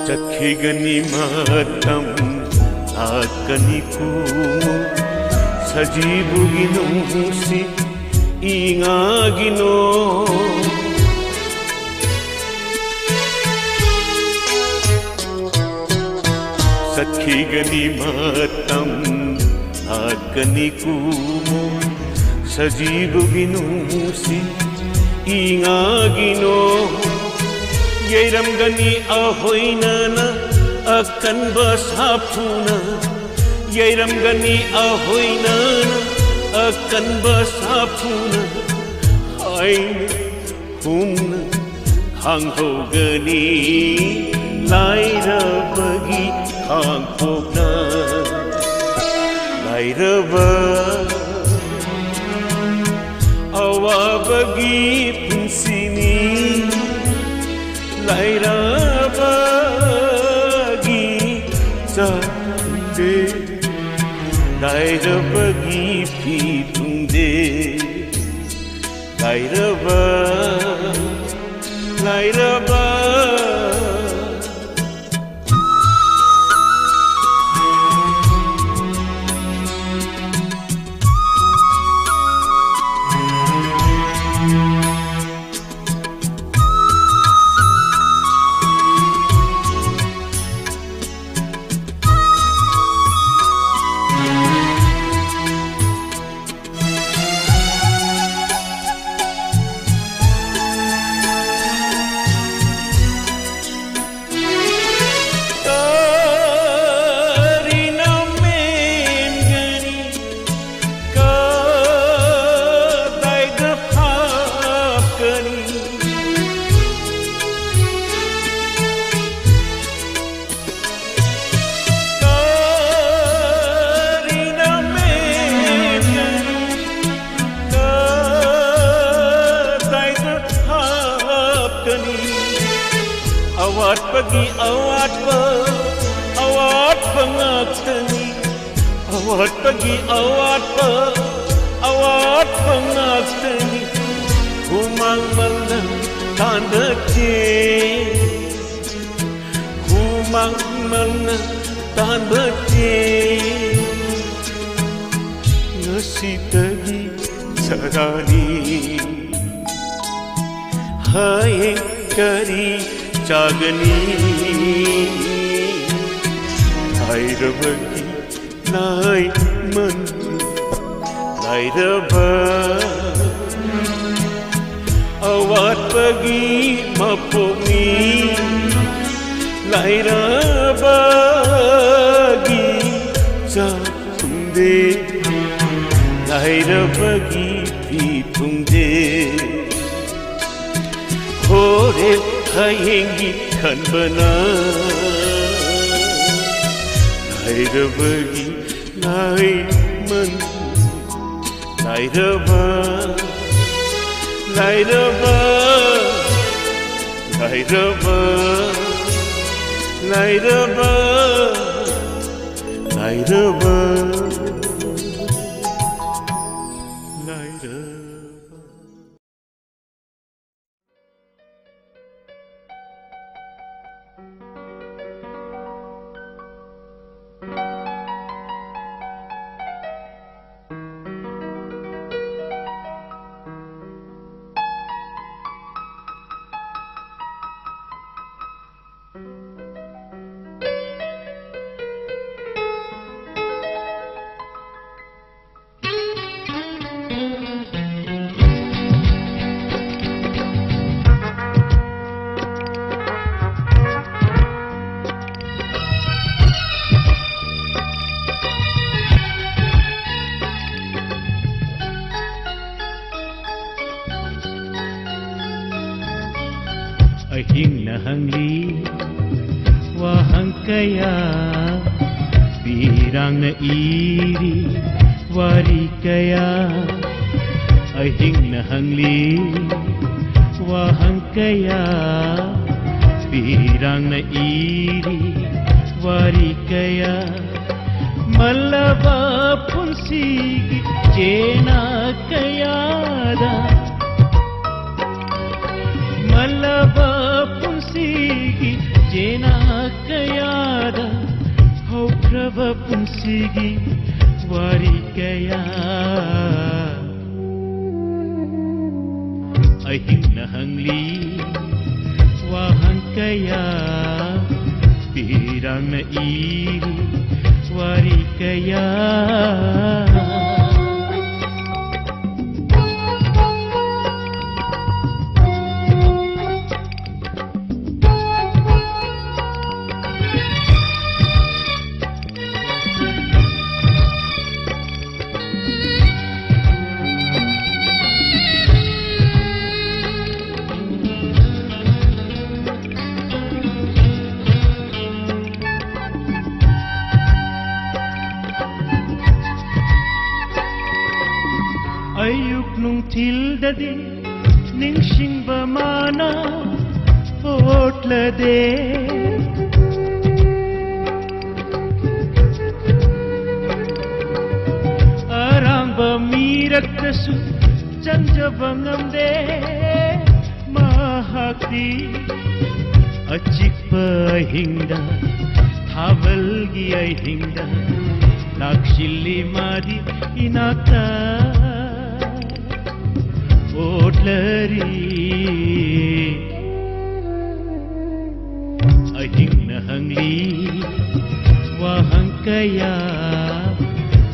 [SPEAKER 5] Chakhigani matam akani kumu Sajibugi nungsi ingagino Sakhigani matam akani kumu Sajibugi nungsi ingagino Yairamgani ahoinana akan basapuna Yairamgani ahoinana akan basapuna Haina humna hanghogani Lairabagi hanghogna Lairaba awabagi punsini Lairabagi chatunde Lairabagi pitunde Lairaba Lairaba kani awat pagi awat pangakani awat pagi awat pangakani humang malang tanda humang malang tanda ngasi tagi sarani hai kari jagani hai rabagi nai man nai raba awat pagi mapungi nai rabagi jatunde nai rabagi pitunde Hore hayengi kanbana Nai rabagi nai man Nai raba Nai raba Nai raba Nai raba Nai raba Nai raba ahing nahangli wahang kaya pirang na iri wari kaya ahing nahangli wahang kaya pirang na iri wari kaya malaba punsigi jena kayada malaba punsigi jena kayada haukraba punsigi wari kaya ahing nahangli wahang kaya pirang na iri wari kaya ayuk nung tildadi ningsing bamana otlade arang bamirak kasu janja bangamde mahakti acik pahingda thavalgi ahingda nakshilli madi inaka otlari ahing nahangli wahang kaya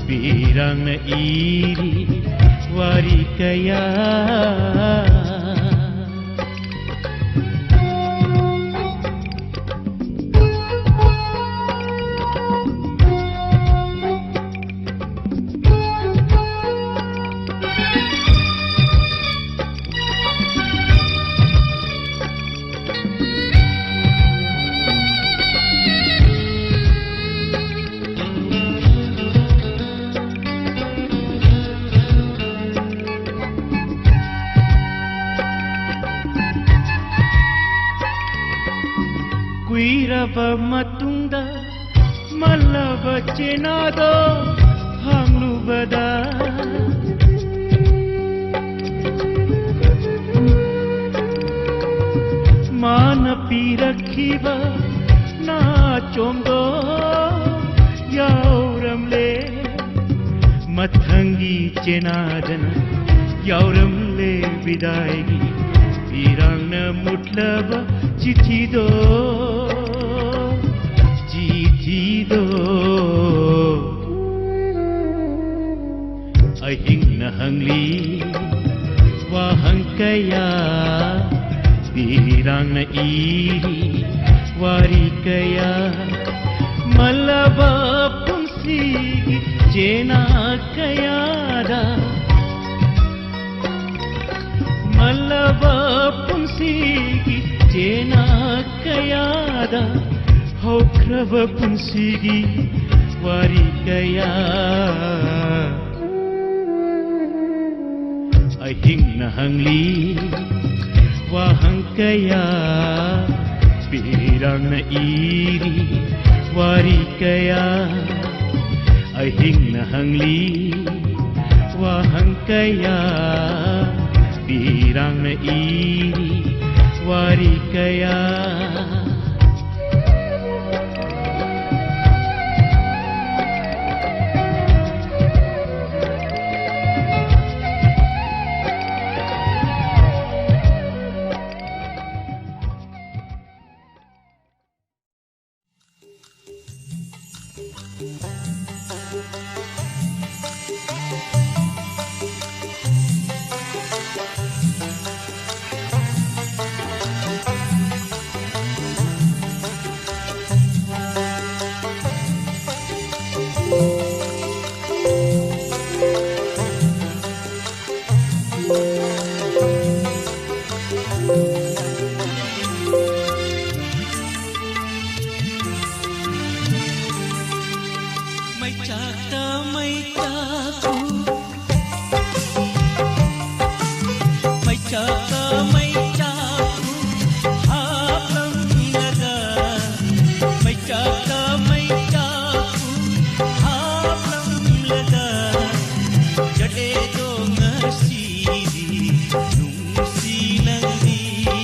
[SPEAKER 5] pirang na iri wari kaya kuiraba matungda malaba chenado hamlubada mana pirakhiba na chomdo yauramle mathangi chenadana yauramle vidaygi pirangna mutlaba chichido ahing na hangli wahang kaya pirang na iri wari kaya malaba punsigi jena kaya da malaba punsigi jena kaya da hokraba punsigi wari kaya ahing na hangli wahang kaya pirang na iri wari kaya ahing na hangli wahang kaya pirang na iri wari kaya
[SPEAKER 4] Jade do ngasih nungsi nanti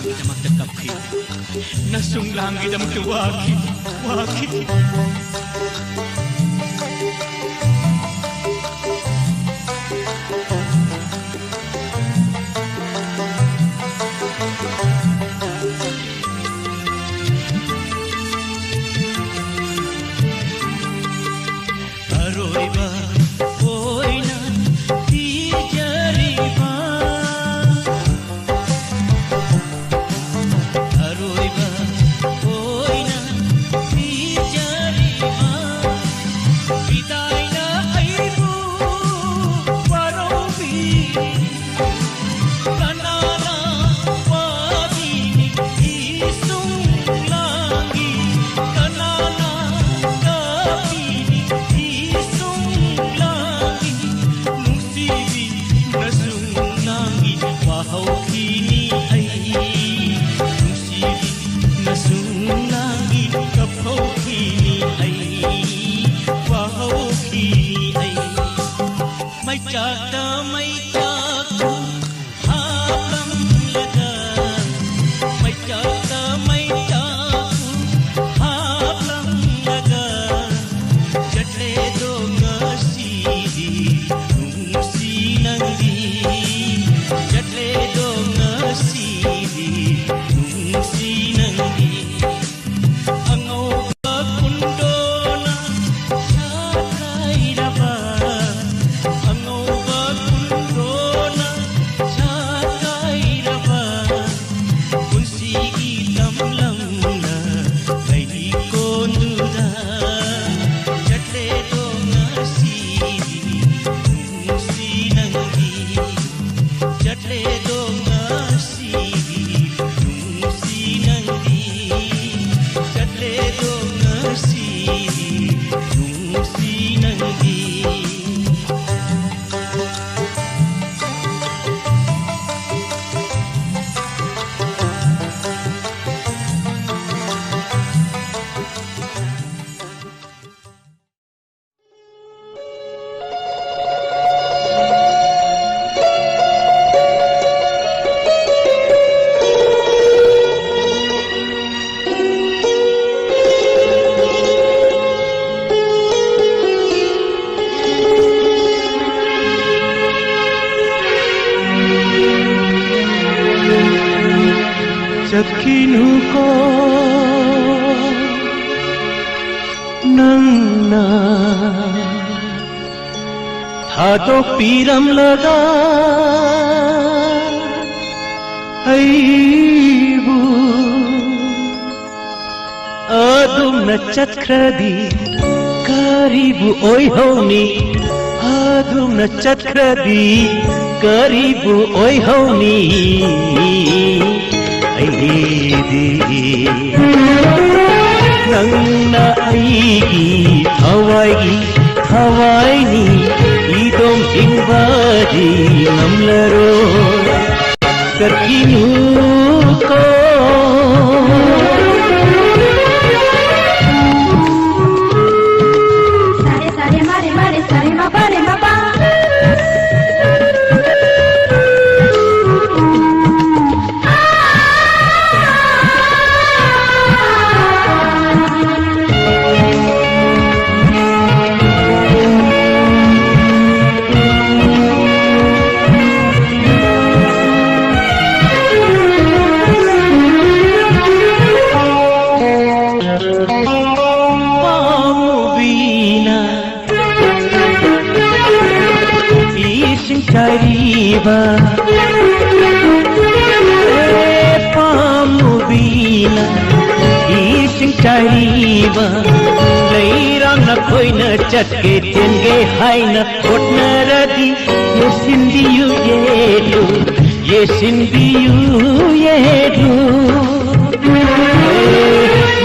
[SPEAKER 4] ꯅꯪꯒꯤꯗꯃꯛꯇ ꯀꯞꯈꯤ ꯅꯁꯨꯡꯂꯥꯡꯒꯤꯗꯃꯛꯇ ꯋꯥꯈꯤ ꯑꯔꯣꯏꯕ ꯑꯣꯏꯅ ꯄꯤꯖꯔꯤꯕ ꯑꯔꯣꯏꯕ ꯑꯣꯏꯅ ꯄꯤꯖꯔꯤꯕ ꯄꯤꯗꯥꯏꯅ ꯑꯩꯕꯨ ꯋꯥꯔꯧꯕꯤꯔꯤ ꯀꯅꯥꯅ ꯋꯥꯕꯤꯅꯤ 이송랑이 그나나 나비니 이송랑이 뭉시비 나숭랑이 와하우키니 아이 뭉시비 나숭랑이 kaphaukini ai wahaukini ai mai chakta habam laga mai chakta habam laga chatle do ngasidi nungsi nangi chatle do ngasidi nungsi nangi angauga kundona chakairaba angauga kundona chakairaba punsigi tamlamna kai konduda chatle do ngasidi nungsi nangi chatle do ngasidi nungsi nangi chatle do ngasidi nungsi nangi
[SPEAKER 5] Sakinu ko nangna hadok piram laga aibu adum na chatkradi karibu oi honi adum na chatkradi karibu oi honi nangna aigi hawaini idom hingbadi namlaro sakinu ko
[SPEAKER 3] Sare sare mare mare sare ma pare ma pa
[SPEAKER 5] Kariba Pamubina Ising kariba Lairang na koy na chatke Tienge hai na kot na radi Yesindiyu yedu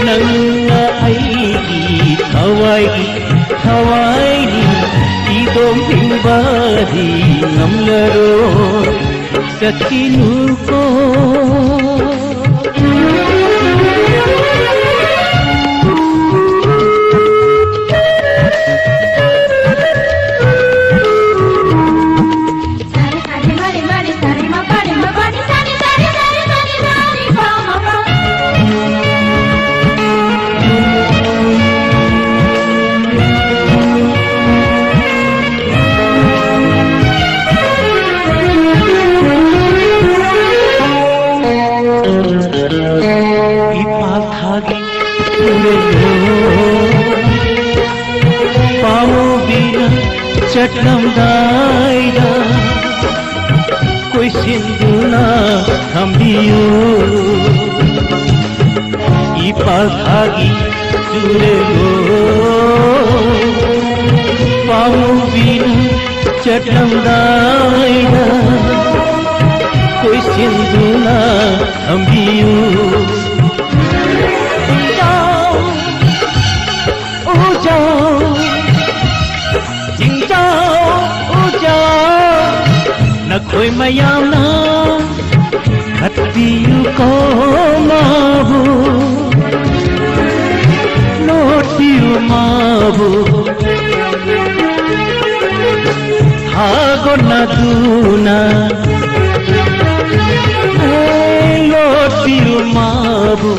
[SPEAKER 5] Nangna aigi Hawaii idom hingbadi namlaro sakinu ko
[SPEAKER 3] sare sare mare mare sare ma pare ma pa sare sare sare sare sare
[SPEAKER 5] ꯆꯠꯂꯝꯗꯥꯏꯗ ꯀꯣꯏꯁꯤꯟꯗꯨꯅ ꯊꯝꯕꯤꯌꯨ ꯏꯄꯥꯈꯥꯒꯤ ꯆꯨꯔꯦꯂꯣ ꯄꯥꯃꯨꯕꯤꯅ ꯆꯠꯂꯝꯗꯥꯏꯗ ꯀꯣꯏꯁꯤꯟꯗꯨꯅ ꯊꯝꯕꯤꯌꯨ नखोई मयामना खत्तियु को माबू नोटियु माबू हागो नदूना लोटियु माबू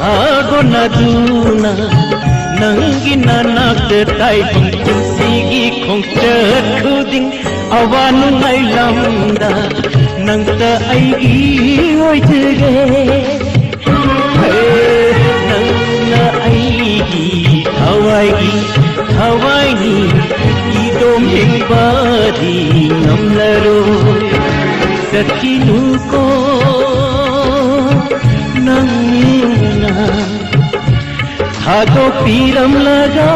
[SPEAKER 5] हागो नदूना नंगी नानाक ताई पंचीगी खोंचत खुदिंग अवानु आई lambda नंगता आईगी ओइजगे नंगना आईगी हवाईगी ईदोम हिंगबादी नमलरो सखीनु को नंगना थागो पीरम लगा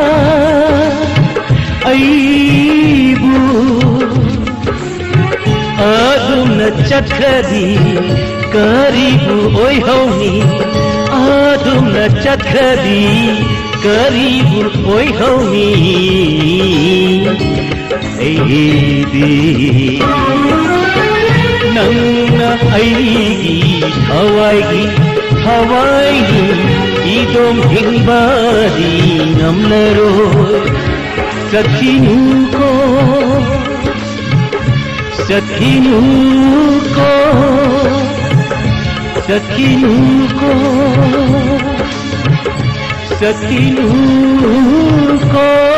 [SPEAKER 5] आईबू आदुम चखदी करीबू ओय होनी आदुम चखदी करीबू ओय होनी ऐदी नंगना आईगी हवाईगी ईदोम हिंगबादी नमलरो सखीनु को सखीनु को